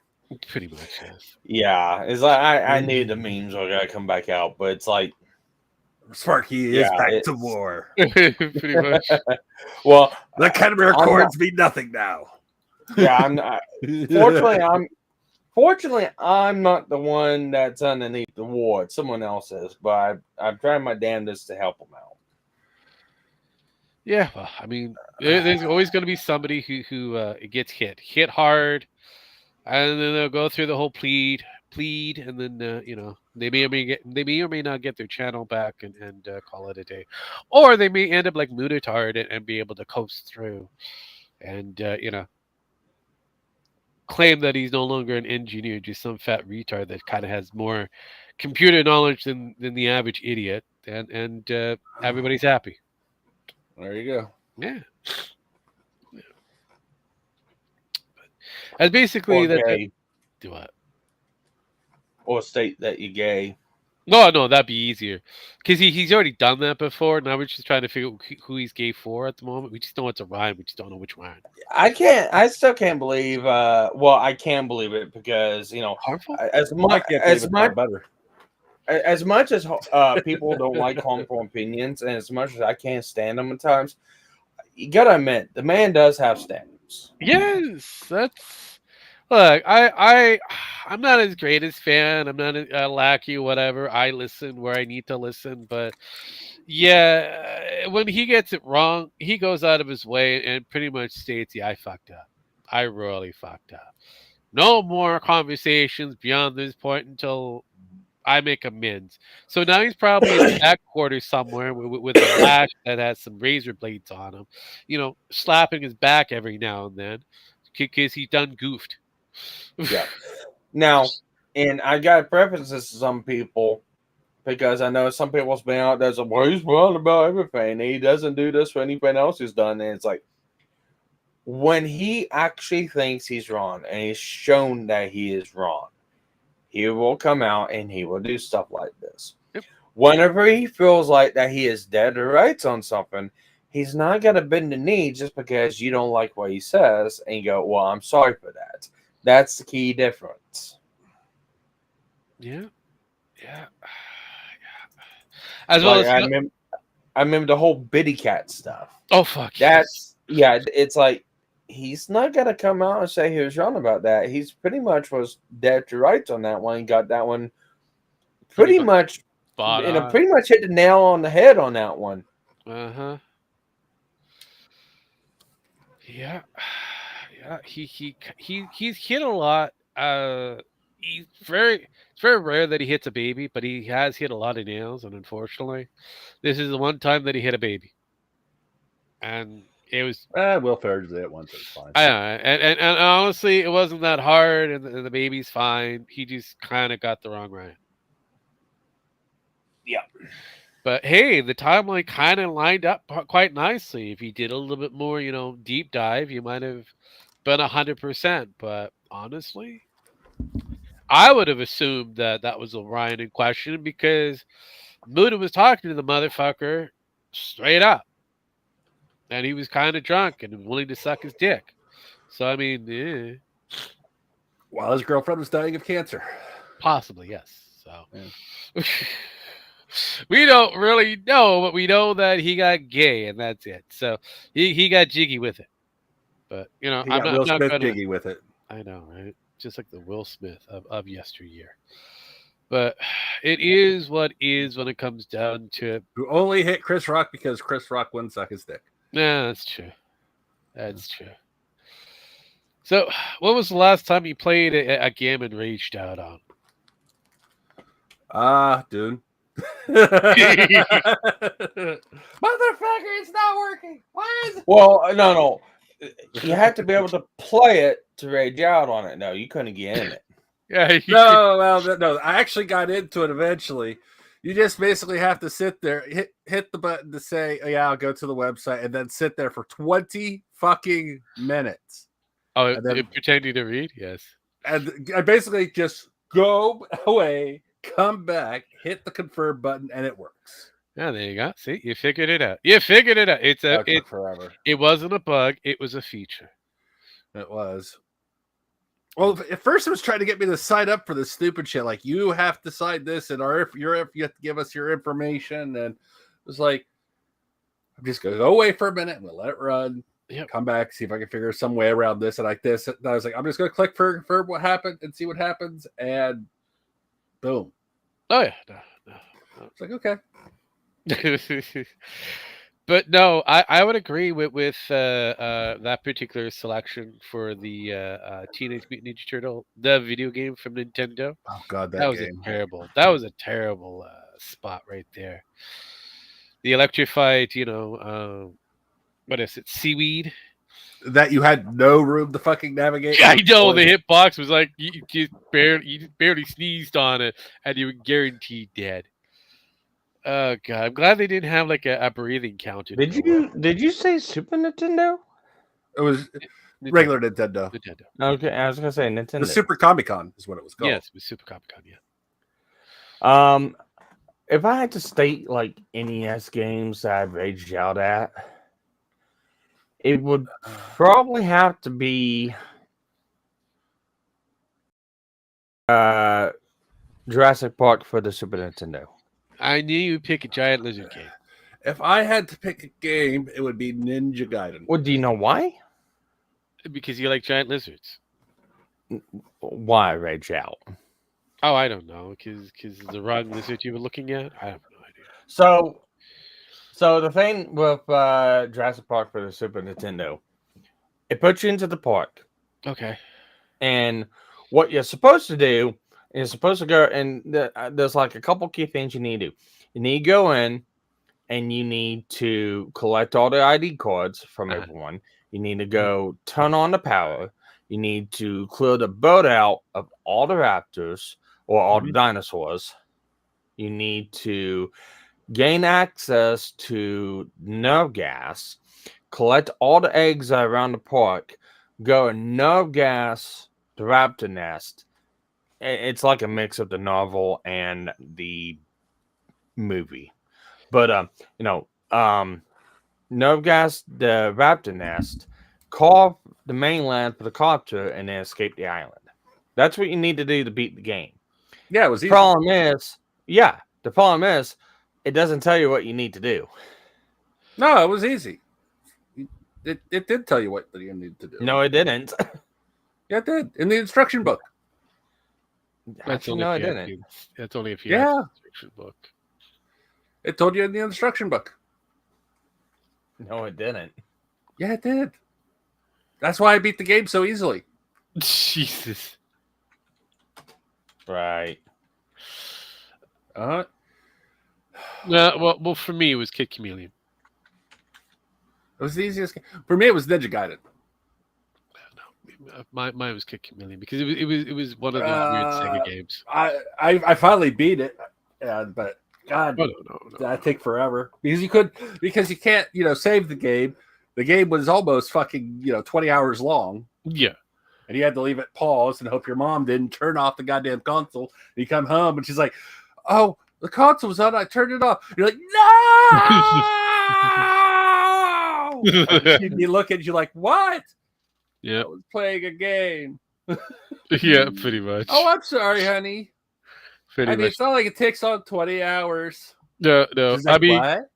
Pretty much, yes. Yeah, it's like I need the memes are gonna come back out, but it's like Sparky is back to war. Pretty much. Well, the Kenmare Accords mean nothing now. Yeah, I'm not. Fortunately, I'm not the one that's underneath the war. It's someone else is, but I'm trying my damnedest to help them out. Yeah, well, I mean, there's always going to be somebody who gets hit hard, and then they'll go through the whole plead, and then they may or may not get their channel back and call it a day, or they may end up like Munitard and be able to coast through, and claim that he's no longer an engineer, just some fat retard that kind of has more computer knowledge than the average idiot, and everybody's happy. There you go. Yeah. That's basically Or that. gay. Do what? Or state that you're gay. No, that'd be easier, because he's already done that before. Now we're just trying to figure out who he's gay for at the moment. We just know it's a rhyme. We just don't know which rhyme. I still can't believe. Well, I can believe it because Harmful? as much as people don't like harmful opinions, and as much as I can't stand them at times, you gotta admit the man does have standards. Yes, that's. Look, I'm not his greatest fan. I'm not a lackey, whatever. I listen where I need to listen, but yeah, when he gets it wrong, he goes out of his way and pretty much states, "Yeah, I fucked up. I really fucked up. No more conversations beyond this point until I make amends." So now he's probably in the back quarters somewhere with a lash that has some razor blades on him, slapping his back every now and then because he done goofed. Yeah. Now, and I got to preface this to some people because I know some people's been out there saying, well, he's wrong about everything. He doesn't do this for anything else he's done. And it's like, when he actually thinks he's wrong and he's shown that he is wrong, he will come out and he will do stuff like this. Yep. Whenever he feels like that he is dead to rights on something, he's not going to bend the knee just because you don't like what he says and you go, well, I'm sorry for that. That's the key difference. Yeah. As well as I remember the whole Biddy Cat stuff. Oh fuck. It's like he's not gonna come out and say he was wrong about that. He's pretty much was dead to rights on that one. He got that one pretty much pretty much hit the nail on the head on that one. Uh-huh. Yeah. Yeah, he's hit a lot. It's very rare that he hits a baby, but he has hit a lot of nails, and unfortunately, this is the one time that he hit a baby, and it was. Will Ferrell did it once. It's fine. I know, and honestly, it wasn't that hard, and the baby's fine. He just kind of got the wrong right. Yeah. But hey, the timeline kind of lined up quite nicely. If he did a little bit more, deep dive, you might have been 100%. But honestly, I would have assumed that was Orion in question because Muda was talking to the motherfucker straight up, and he was kind of drunk and willing to suck his dick. So I mean, while his girlfriend was dying of cancer, possibly yes. So. Yeah. We don't really know, but we know that he got gay, and that's it. So he got jiggy with it. But he got Will Smith jiggy with it. I know, right? Just like the Will Smith of yesteryear. But it is what is when it comes down to it. Who only hit Chris Rock because Chris Rock wouldn't suck his dick. Yeah, that's true. That's true. So, when was the last time you played a game and raged out on? Dude. Motherfucker, it's not working. Why is it? Well, no. You have to be able to play it to rage out on it. No, you couldn't get in it. Yeah. No. I actually got into it eventually. You just basically have to sit there, hit the button to say, oh, yeah, I'll go to the website, and then sit there for 20 fucking minutes. Oh, and then pretending to read? Yes. And I basically just go away, come back, hit the confirm button, and it works. Yeah, there you go. See, you figured it out. It took forever. It wasn't a bug. It was a feature. It was. Well, at first it was trying to get me to sign up for this stupid shit. Like, you have to sign this, and you have to give us your information. And it was like, I'm just going to go away for a minute and we'll let it run. Yep. Come back, see if I can figure some way around this and like this. And I was like, I'm just going to click for what happened and see what happens. And boom. Oh, yeah. No. It's like, okay. But no, I would agree with that particular selection for the Teenage Mutant Ninja Turtle, the video game from Nintendo. Oh God, That that was game. that was a terrible spot right there. The electrified, what is it, seaweed? That you had no room to fucking navigate. I know the hitbox was like you just barely sneezed on it, and you were guaranteed dead. Oh god, I'm glad they didn't have like a breathing counter. Did you say Super Nintendo? It was Nintendo. regular Nintendo. Nintendo. Okay, I was gonna say Nintendo. The Super Comic-Con is what it was called. Yes, it was Super Comic-Con, yeah. If I had to state like NES games that I've aged out at, it would probably have to be Jurassic Park for the Super Nintendo. I knew you'd pick a giant lizard game. If I had to pick a game, it would be Ninja Gaiden. Well, do you know why? Because you like giant lizards. Why rage out? Oh, I don't know. Because the wrong lizard you were looking at? I have no idea. So the thing with Jurassic Park for the Super Nintendo, it puts you into the park. Okay. And what you're supposed to do is supposed to go, and there's like a couple key things you need to do. You need to go in, and you need to collect all the ID cards from everyone. You need to go turn on the power. You need to clear the boat out of all the raptors or all the dinosaurs. You need to gain access to nerve gas, collect all the eggs that are around the park, go and nerve gas the raptor nest. It's like a mix of the novel and the movie. But nerve gas the raptor nest, call the mainland for the copter, and then escape the island. That's what you need to do to beat the game. Yeah, it was easy. The problem is, it doesn't tell you what you need to do. No, it was easy. It did tell you what you needed to do. No, it didn't. Yeah, it did. In the instruction book. Actually, no, it didn't. That's only if you had the instruction book. It told you in the instruction book. No, it didn't. Yeah, it did. That's why I beat the game so easily. Jesus. Right. Well, for me, it was Kid Chameleon. It was the easiest game. For me, it was Ninja Gaiden. No, mine was Kid Chameleon because it was one of those weird Sega games. I finally beat it, but God, that take forever because you can't save the game. The game was almost fucking 20 hours long. Yeah. And you had to leave it paused and hope your mom didn't turn off the goddamn console. And you come home and she's like, "Oh, the console was on. I turned it off." You're like, "No!" You look at you like, "What?" Yeah. I was playing a game. Yeah, pretty much. Oh, I'm sorry, honey. Pretty much. It's not like it takes on 20 hours. No. I mean, what?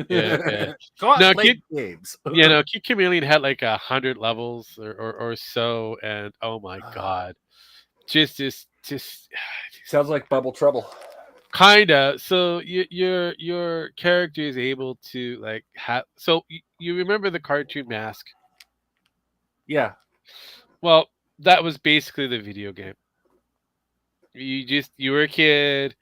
yeah. Go on, No, play games. Kid Chameleon had like 100 levels or so, and oh my god, just sounds like Bubble Trouble. Kinda. So your character is able to like have. So you remember the cartoon Mask? Yeah. Well, that was basically the video game. You were a kid.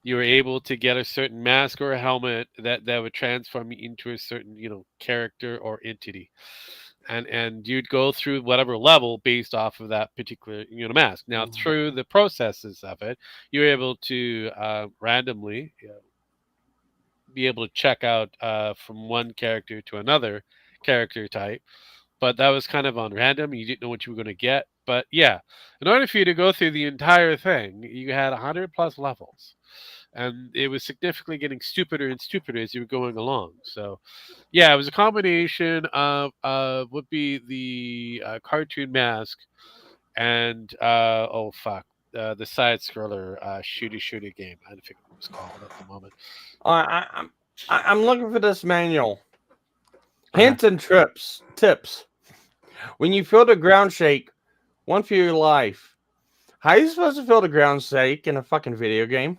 You were able to get a certain mask or a helmet that would transform you into a certain character or entity, and you'd go through whatever level based off of that particular mask. Now through the processes of it, you're able to randomly be able to check out from one character to another character type. But that was kind of on random. You didn't know what you were going to get. But yeah, in order for you to go through the entire thing, you had 100 plus levels. And it was significantly getting stupider and stupider as you were going along. So yeah, it was a combination of would be the cartoon Mask and the side scroller shooty game. I don't think what it was called at the moment. I'm looking for this manual. Hints and tips. When you feel the ground shake, one for your life. How are you supposed to feel the ground shake in a fucking video game?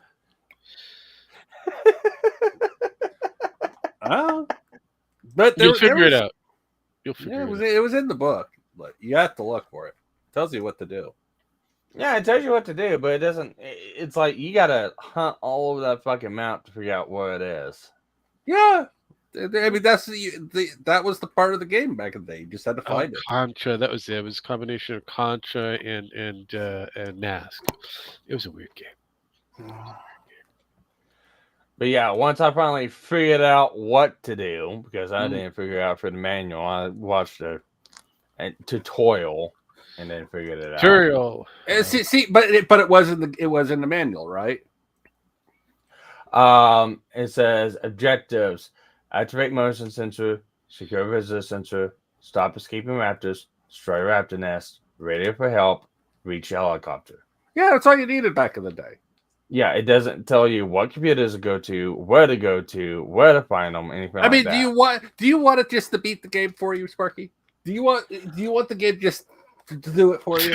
But You'll figure it out. You'll figure it it out. It was in the book. But you have to look for it. It tells you what to do. Yeah, it tells you what to do, but it doesn't. It's like you gotta hunt all over that fucking map to figure out what it is. Yeah. I mean, that was the part of the game back in the day. You just had to find it. Contra, that was it. It was a combination of Contra and Mask. It was a weird game. But yeah, once I finally figured out what to do, because I didn't figure it out for the manual, I watched a tutorial and then figured it out. Tutorial. But it was in the manual, right? It says objectives: activate motion sensor, secure visitor sensor, stop escaping raptors, destroy raptor nest, radio for help, reach helicopter. Yeah, that's all you needed back in the day. Yeah, it doesn't tell you what computers to go to, where to find them, anything like that. I mean, do you want it just to beat the game for you, Sparky? Do you want the game just to do it for you?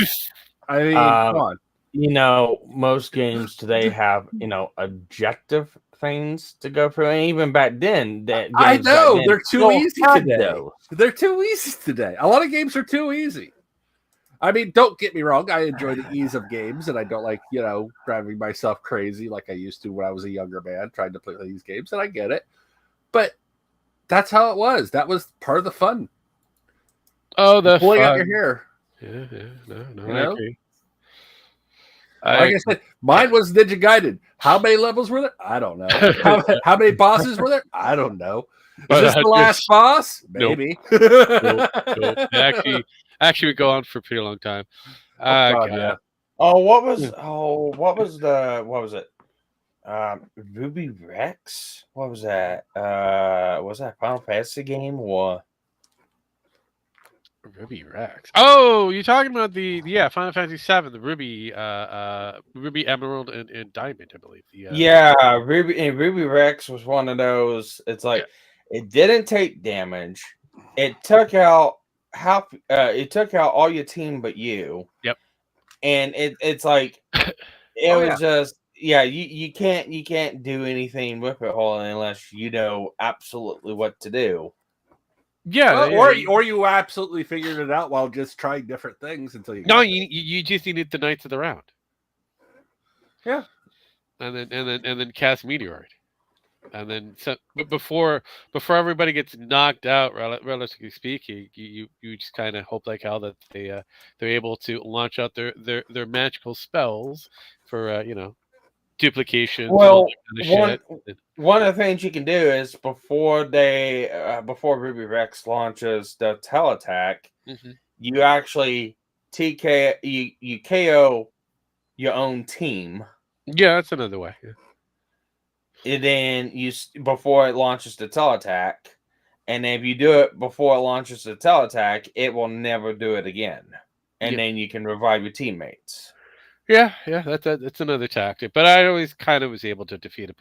I mean, come on. You know, most games today have, objective things to go through. And even back then, I know they're too easy today. They're too easy today. A lot of games are too easy. I mean, don't get me wrong. I enjoy the ease of games, and I don't like, driving myself crazy like I used to when I was a younger man trying to play these games, and I get it. But that's how it was. That was part of the fun. Oh, the pulling fun. out your hair. Yeah. No, I agree. Like I said, mine was Ninja Gaiden. How many levels were there? I don't know. How many bosses were there? I don't know. Is this the last boss? Maybe. Nope. Actually, we go on for a pretty long time. Yeah. What was it? Ruby Rex? What was that? Was that a Final Fantasy game or Ruby Rex? Oh, you're talking about the Final Fantasy VII, the Ruby Emerald and Diamond, I believe. Ruby Rex was one of those. It's like it didn't take damage. It took out all your team but you. Yep. And it's like it was just you can't do anything with it unless you know absolutely what to do. Yeah, or you absolutely figured it out while just trying different things until you. No, you just needed the Knights of the Round. Yeah, and then cast Meteoroid, and then before everybody gets knocked out, relatively speaking, you just kind of hope like hell that they're able to launch out their magical spells for duplications. Well, and all that kind of shit. One of the things you can do is before Ruby Rex launches the teleattack, you actually you KO your own team. Yeah, that's another way. Yeah. And then before it launches the teleattack, and if you do it before it launches the teleattack, it will never do it again, and then you can revive your teammates. Yeah, that's another tactic. But I always kind of was able to defeat it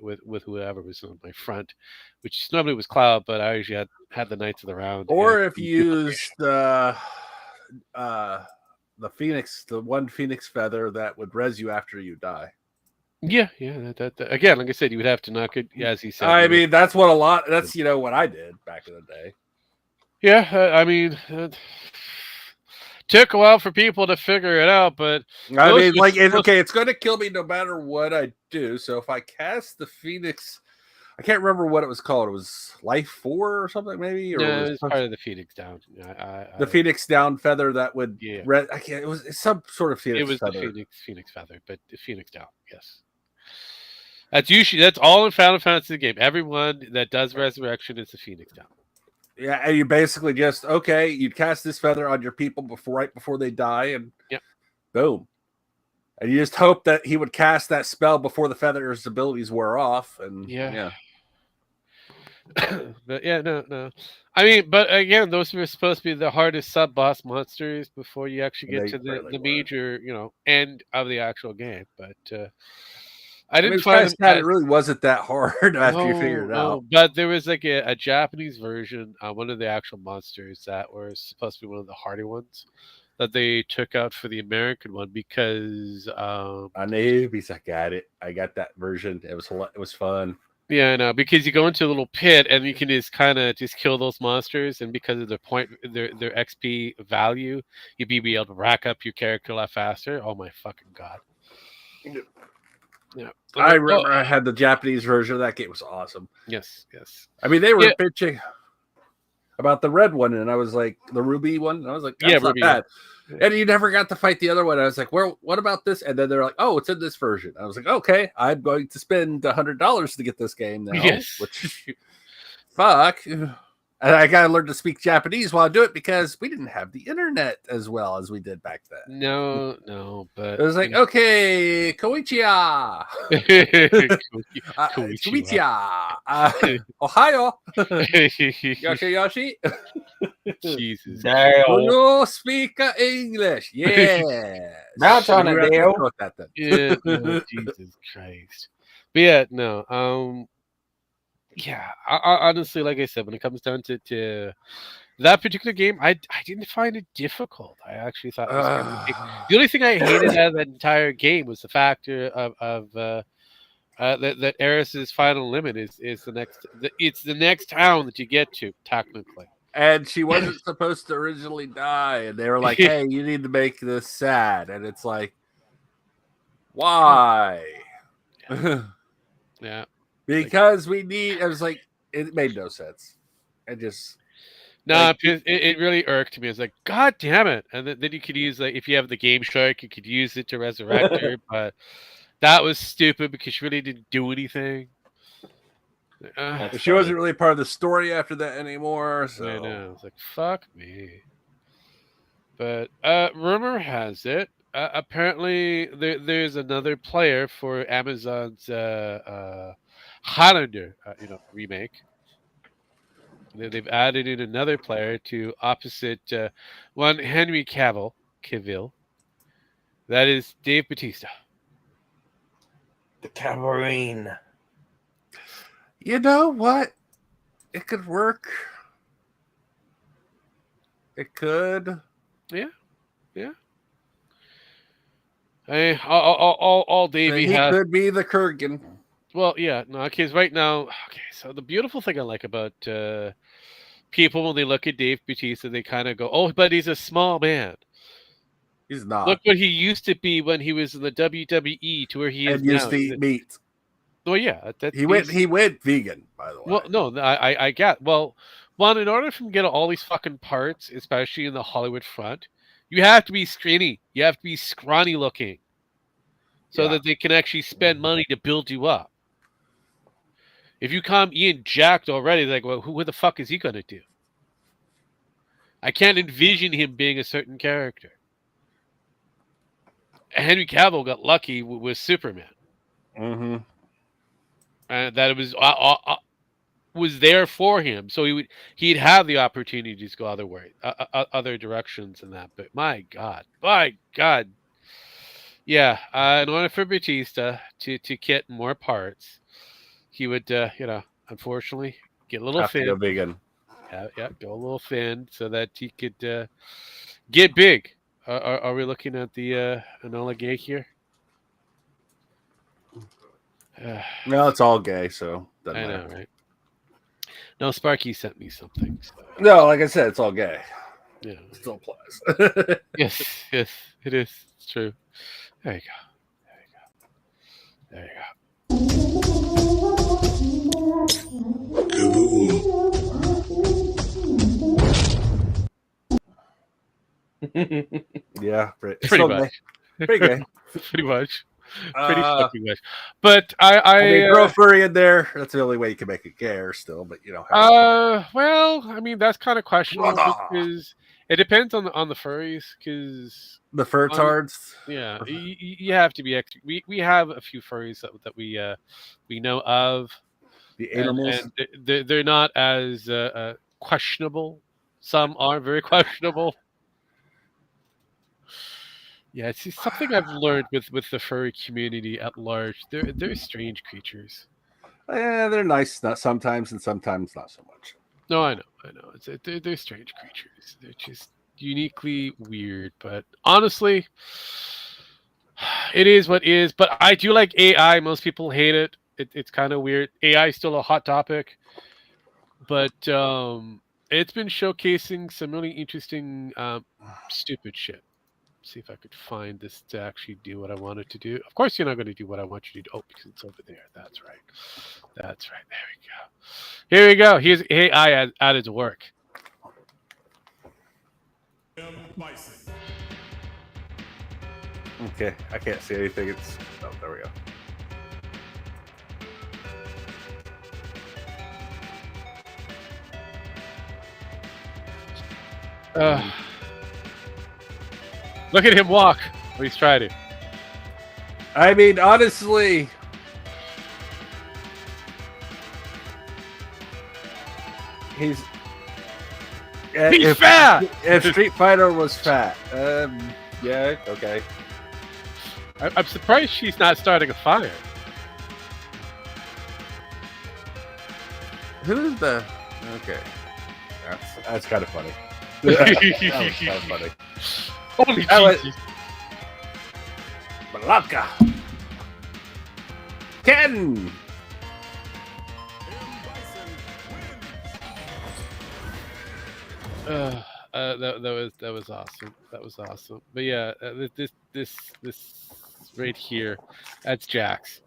with whoever was on my front, which normally was Cloud, but I usually had the Knights of the Round. Or if you use the Phoenix, the one Phoenix feather that would res you after you die. Yeah. That again, like I said, you would have to knock it, as he said. I mean, that's what what I did back in the day. Yeah, I mean. Took a while for people to figure it out, but I mean, it's going to kill me no matter what I do. So if I cast the Phoenix, I can't remember what it was called. It was Life 4 or something, maybe. Or no, it was part of the Phoenix Down. The Phoenix Down feather that would. Yeah. It was some sort of Phoenix. It was feather. the Phoenix feather, but the Phoenix Down. Yes. That's all in Final Fantasy game. Everyone that does resurrection is the Phoenix Down. Yeah, and you basically just you cast this feather on your people right before they die, and boom. And you just hope that he would cast that spell before the feather's abilities wear off, and But no. I mean, but again, those were supposed to be the hardest sub-boss monsters before you actually get to the major, end of the actual game. But I didn't find it really wasn't that hard after you figured it out. But there was like a Japanese version, one of the actual monsters that were supposed to be one of the hardy ones that they took out for the American one because I knew because I got it. I got that version. It was fun. Yeah, I know, because you go into a little pit and you can just kind of just kill those monsters, and because of their XP value, you'd be able to rack up your character a lot faster. Oh my fucking god! Yeah, I remember I had the Japanese version of that game. It was awesome. Yes, yes. I mean, they were pitching about the red one, and I was like, the ruby one. And I was like, that's not Ruby, bad. Yeah. And you never got to fight the other one. I was like, well, what about this? And then they're like, oh, it's in this version. I was like, okay, I'm going to spend $100 to get this game now. Yes. Which, fuck. And I got to learn to speak Japanese while I do it because we didn't have the internet as well as we did back then. No, but it was like, okay, konnichiwa. Konnichiwa. Ohio. Yoshi. Jesus. Dale. You speak English. Yes. Bounce on it, Dale. Yeah, no, Jesus Christ. But yeah, no. Yeah, I honestly, like I said, when it comes down to that particular game, I didn't find it difficult. I actually thought it was kind of big. The only thing I hated out of that entire game was the factor of that Eris's final limit is it's the next town that you get to, technically. And she wasn't supposed to originally die, and they were like, "Hey, you need to make this sad," and it's like, why? Yeah. Because we need. I was like, it made no sense. It just it really irked me. It's like, God damn it! And then you could use, like, if you have the Game Shark, you could use it to resurrect her, but that was stupid because she really didn't do anything. She wasn't really part of the story after that anymore. So I know. It's like, fuck me. But rumor has it, apparently there's another player for Amazon's Highlander, remake. They've added in another player to opposite one Henry Cavill. That is Dave Bautista. The Cavalrine. You know what? It could work. It could. Yeah. All Davey has. He could be the Kurgan. Well, yeah, no, because right now, okay, so the beautiful thing I like about people when they look at Dave Bautista, they kind of go, oh, but he's a small man. He's not. Look what he used to be when he was in the WWE to where he is and used now. to eat meat. Oh, yeah. He went vegan, by the way. Well, no, I get, well, one, in order for him to get all these fucking parts, especially in the Hollywood front, you have to be skinny. You have to be scrawny looking so that they can actually spend money to build you up. If you come in jacked already, like, well, who the fuck is he going to do? I can't envision him being a certain character. Henry Cavill got lucky with Superman. Mm-hmm. And that it was there for him, so he'd have the opportunity to go other directions than that. But my God, yeah. In order for Batista to get more parts, he would, unfortunately, get a little thin. Go vegan. Yeah, go a little thin so that he could get big. Are we looking at the Enola Gay here? No, it's all gay, so I know, right? No, Sparky sent me something. So. No, like I said, it's all gay. Yeah, it still applies. yes, it is. It's true. There you go. Yeah, pretty much. Pretty gay. Pretty much. Pretty fucking much. But I mean, throw furry in there. That's the only way you can make it gay still, but you know. Well, I mean, that's kind of questionable because it depends on the furries, because the furtards. Yeah, you have to be extra. We have a few furries that we know of. The animals. And they're not as questionable. Some are very questionable. Yeah, it's just something I've learned with the furry community at large. They're strange creatures. Yeah, they're nice sometimes, and sometimes not so much. No, I know. They're strange creatures. They're just uniquely weird. But honestly, it is what it is. But I do like AI. Most people hate it. It's kind of weird. AI is still a hot topic, but it's been showcasing some really interesting stupid shit. See if I could find this to actually do what I want it to do. Of course, you're not going to do what I want you to do. Oh, because it's over there. That's right. That's right. There we go. Here we go. Here's AI at its work. Okay, I can't see anything. It's there we go. Look at him walk. Or he's trying to. I mean, honestly, he's fat. If Street Fighter was fat, yeah, okay. I'm surprised she's not starting a fire. Who's the? Okay, that's kind of funny. That was kind of funny. Holy Jesus! Malaka. Ken. That was awesome. That was awesome. But yeah, this right here, that's Jax.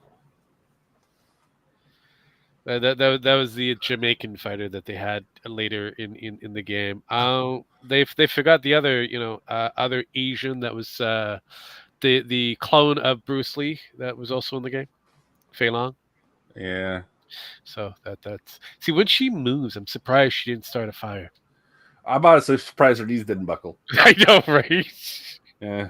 That was the Jamaican fighter that they had later in the game. They forgot the other other Asian that was the clone of Bruce Lee that was also in the game, Fei Long. Yeah. So that's see when she moves, I'm surprised she didn't start a fire. I'm honestly surprised her knees didn't buckle. I know, right? Yeah.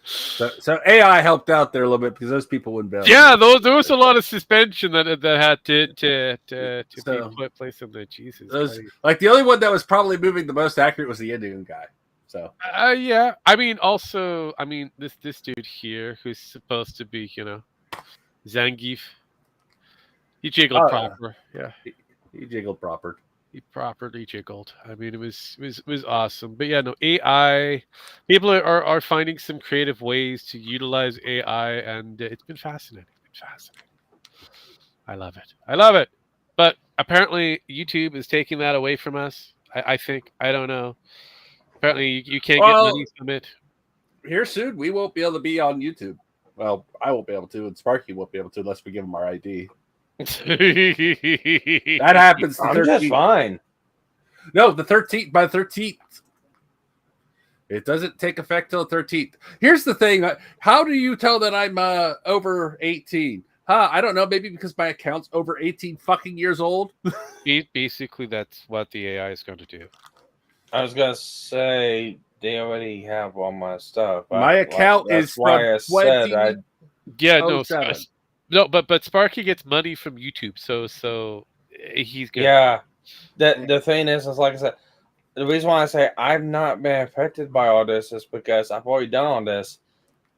So AI helped out there a little bit because those people wouldn't be able Yeah, there was a lot of suspension that had to be put place in there. Jesus. Like the only one that was probably moving the most accurate was the Indian guy. So yeah. I mean this dude here who's supposed to be, Zangief. He jiggled proper. Yeah. He jiggled proper. He properly jiggled. I mean, it was awesome. But yeah, no, AI. People are finding some creative ways to utilize AI, and it's been fascinating. I love it. I love it. But apparently, YouTube is taking that away from us. I think. I don't know. Apparently, you can't get money from it. Here soon, we won't be able to be on YouTube. Well, I won't be able to, and Sparky won't be able to unless we give him our ID. That happens. I'm just fine. No, the 13th. By the 13th, it doesn't take effect till the 13th. Here's the thing: how do you tell that I'm over 18? I don't know. Maybe because my account's over 18 fucking years old. Basically, that's what the AI is going to do. I was gonna say they already have all my stuff. My account is why I said I. Yeah, no, but Sparky gets money from YouTube, so he's good. Yeah, the thing is like I said, the reason why I say I've not been affected by all this is because I've already done all this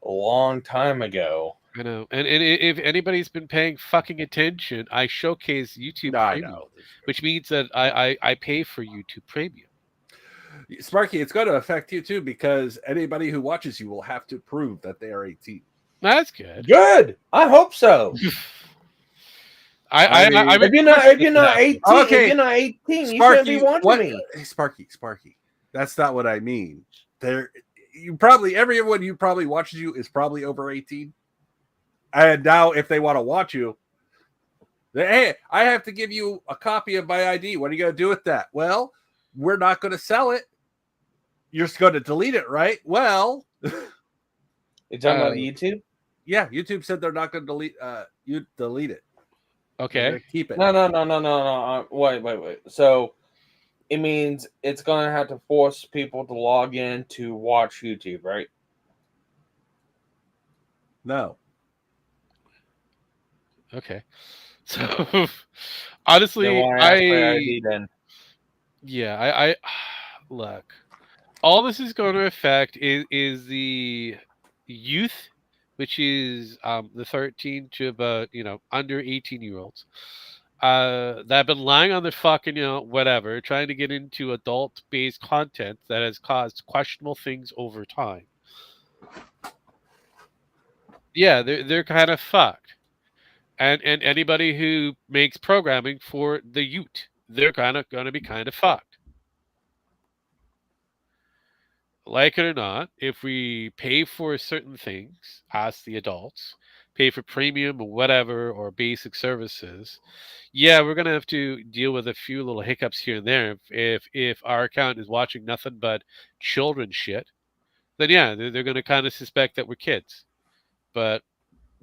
a long time ago. I know, and if anybody's been paying fucking attention, I showcase YouTube Premium, which means that I pay for YouTube Premium. Sparky, it's going to affect you too because anybody who watches you will have to prove that they are 18. That's good. Good. I hope so. I mean, if you're not 18, okay. If you're not 18, Sparky, you shouldn't be watching me. Hey, Sparky. That's not what I mean. Everyone you probably watches you is probably over 18. And now if they want to watch you, hey, I have to give you a copy of my ID. What are you going to do with that? Well, we're not going to sell it. You're just going to delete it, right? Well, you're talking about YouTube? Yeah, YouTube said they're not going to delete it. Okay. Keep it. No. Wait. So it means it's going to have to force people to log in to watch YouTube, right? No. Okay. So honestly, I look. All this is going to affect is the youth, which is the 13 to about under 18-year-olds that have been lying on their fucking whatever, trying to get into adult-based content that has caused questionable things over time. Yeah, they're kind of fucked. and anybody who makes programming for the Ute, they're kind of going to be kind of fucked. Like it or not, if we pay for certain things, as the adults, pay for premium or whatever or basic services, yeah, we're gonna have to deal with a few little hiccups here and there. If our account is watching nothing but children shit, then yeah, they're gonna kind of suspect that we're kids. But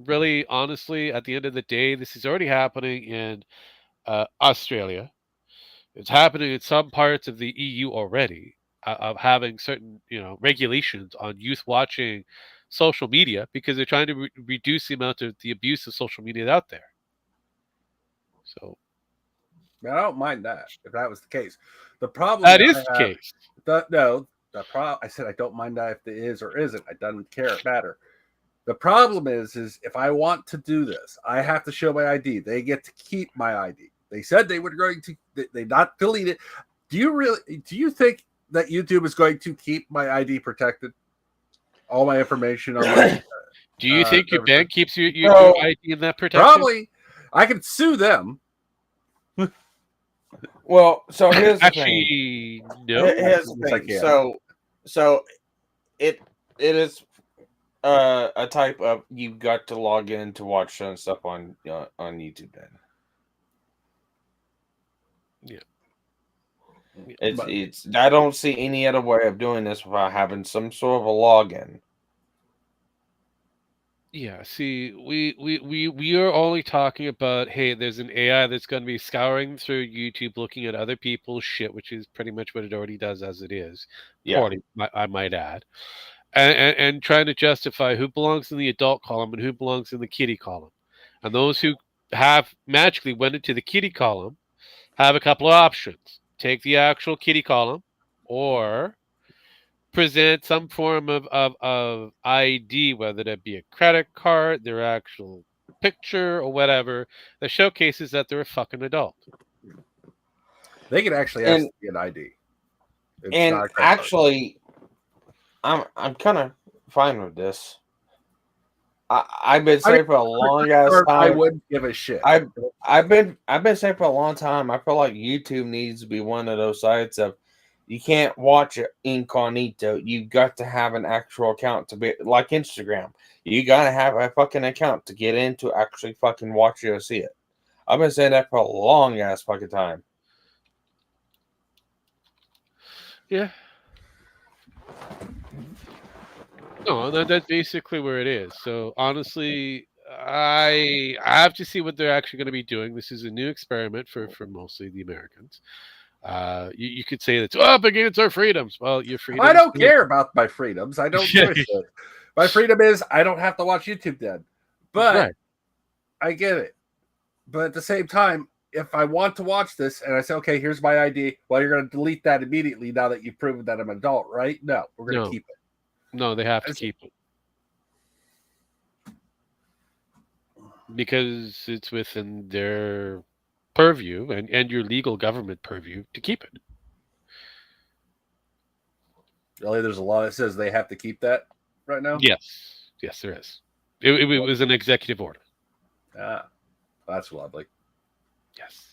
really, honestly, at the end of the day, this is already happening in Australia. It's happening in some parts of the EU already, of having certain, regulations on youth watching social media because they're trying to reduce the amount of the abuse of social media out there. So I don't mind that if that was the case. The problem that is the case. I said I don't mind that if it is or isn't. I don't care. It matter. The problem is if I want to do this, I have to show my ID. They get to keep my ID. They said they were going to. They not delete it. Do you think that YouTube is going to keep my ID protected? All my information on my. Do you think your bank keeps your ID in that protection? Probably. I could sue them. Well, so here's the Actually, thing. no. Here's the thing. So it is a type of you've got to log in to watch certain stuff on YouTube. Then, yeah. It's I don't see any other way of doing this without having some sort of a login. Yeah, see, we are only talking about, hey, there's an AI that's going to be scouring through YouTube, looking at other people's shit, which is pretty much what it already does as it is. Yeah. Poorly, I might add, and trying to justify who belongs in the adult column and who belongs in the kiddie column, and those who have magically went into the kiddie column have a couple of options: take the actual kiddie column, or present some form of ID, whether that be a credit card, their actual picture, or whatever, that showcases that they're a fucking adult. They can actually ask to get an ID. And actually, I'm kind of fine with this. I've been saying for a long ass time. I wouldn't give a shit. I've been saying for a long time. I feel like YouTube needs to be one of those sites of you can't watch it incognito. You got to have an actual account to be like Instagram. You gotta have a fucking account to get in to actually fucking watch it or see it. I've been saying that for a long ass fucking time. Yeah. No, that's basically where it is. So honestly, I have to see what they're actually going to be doing. This is a new experiment for mostly the Americans. You could say that's up against our freedoms. Well, your freedom. I don't care about my freedoms. I don't give a shit. My freedom is I don't have to watch YouTube then. But right. I get it. But at the same time, if I want to watch this and I say, okay, here's my ID, well, you're going to delete that immediately now that you've proven that I'm an adult, right? No, we're going to keep it. No, they have to keep it. Because it's within their purview and your legal government purview to keep it. Really, there's a law that says they have to keep that right now? Yes, there is. It was an executive order. Ah, that's lovely. Yes.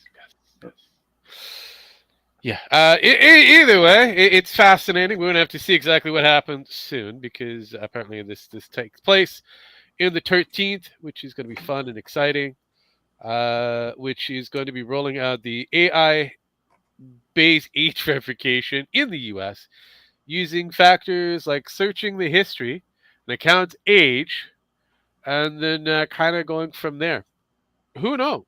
Yeah. Either way, it's fascinating. We're gonna have to see exactly what happens soon because apparently this takes place in the 13th, which is going to be fun and exciting. Which is going to be rolling out the AI-based age verification in the U.S. using factors like searching the history, an account's age, and then kind of going from there. Who knows?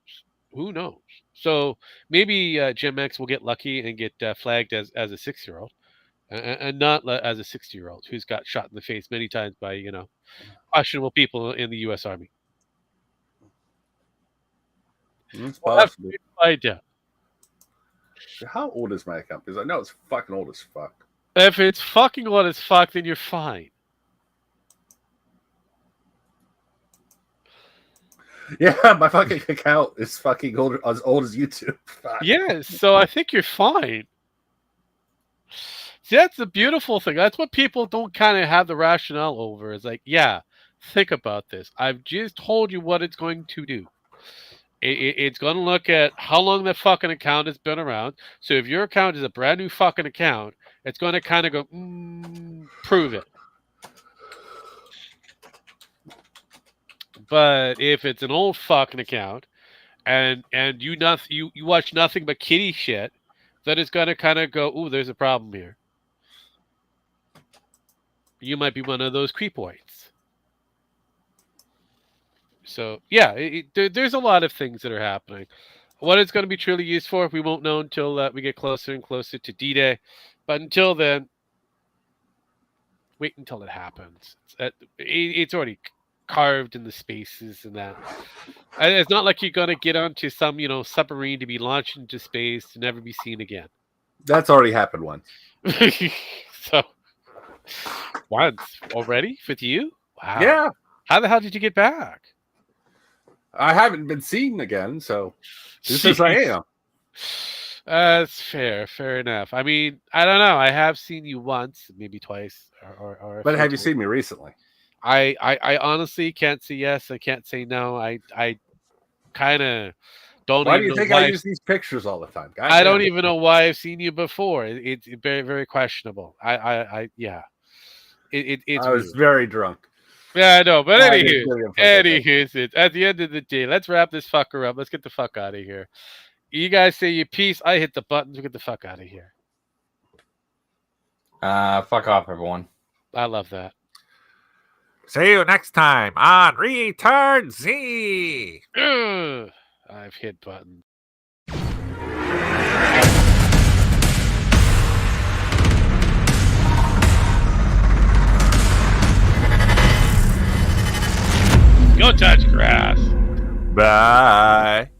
So maybe Gen X will get lucky and get flagged as a 6-year-old, and not as a 60-year-old who's got shot in the face many times by questionable people in the U.S. Army. It's possible. Idea. How old is my account? Because I know it's fucking old as fuck. If it's fucking old as fuck, then you're fine. Yeah, my fucking account is fucking old, as old as YouTube. Fuck. Yes, so I think you're fine. See, that's the beautiful thing. That's what people don't kind of have the rationale over. It's like, yeah, think about this. I've just told you what it's going to do. It's going to look at how long that fucking account has been around. So if your account is a brand new fucking account, it's going to kind of go, prove it. But if it's an old fucking account and you watch nothing but kitty shit, then it's going to kind of go, ooh, there's a problem here. You might be one of those creepoids. So, yeah, there's a lot of things that are happening. What it's going to be truly used for, we won't know until we get closer and closer to D-Day. But until then, wait until it happens. It's already carved in the spaces and that. And it's not like you're going to get onto some, submarine to be launched into space to never be seen again. That's already happened once. So, once already with you? Wow. Yeah. How the hell did you get back? I haven't been seen again, so just as I am. That's fair enough. I mean, I don't know. I have seen you once, maybe twice, or but have you seen me recently? I honestly can't say yes. I can't say no. I kind of don't. Why do you think I use these pictures all the time? I don't even know why I've seen you before. It's very, very questionable. Yeah. It's I was very drunk. Yeah, I know. But anywho, at the end of the day, let's wrap this fucker up. Let's get the fuck out of here. You guys say your piece. I hit the buttons. We get the fuck out of here. Fuck off, everyone. I love that. See you next time on Return Z. I've hit buttons. Go touch grass. Bye.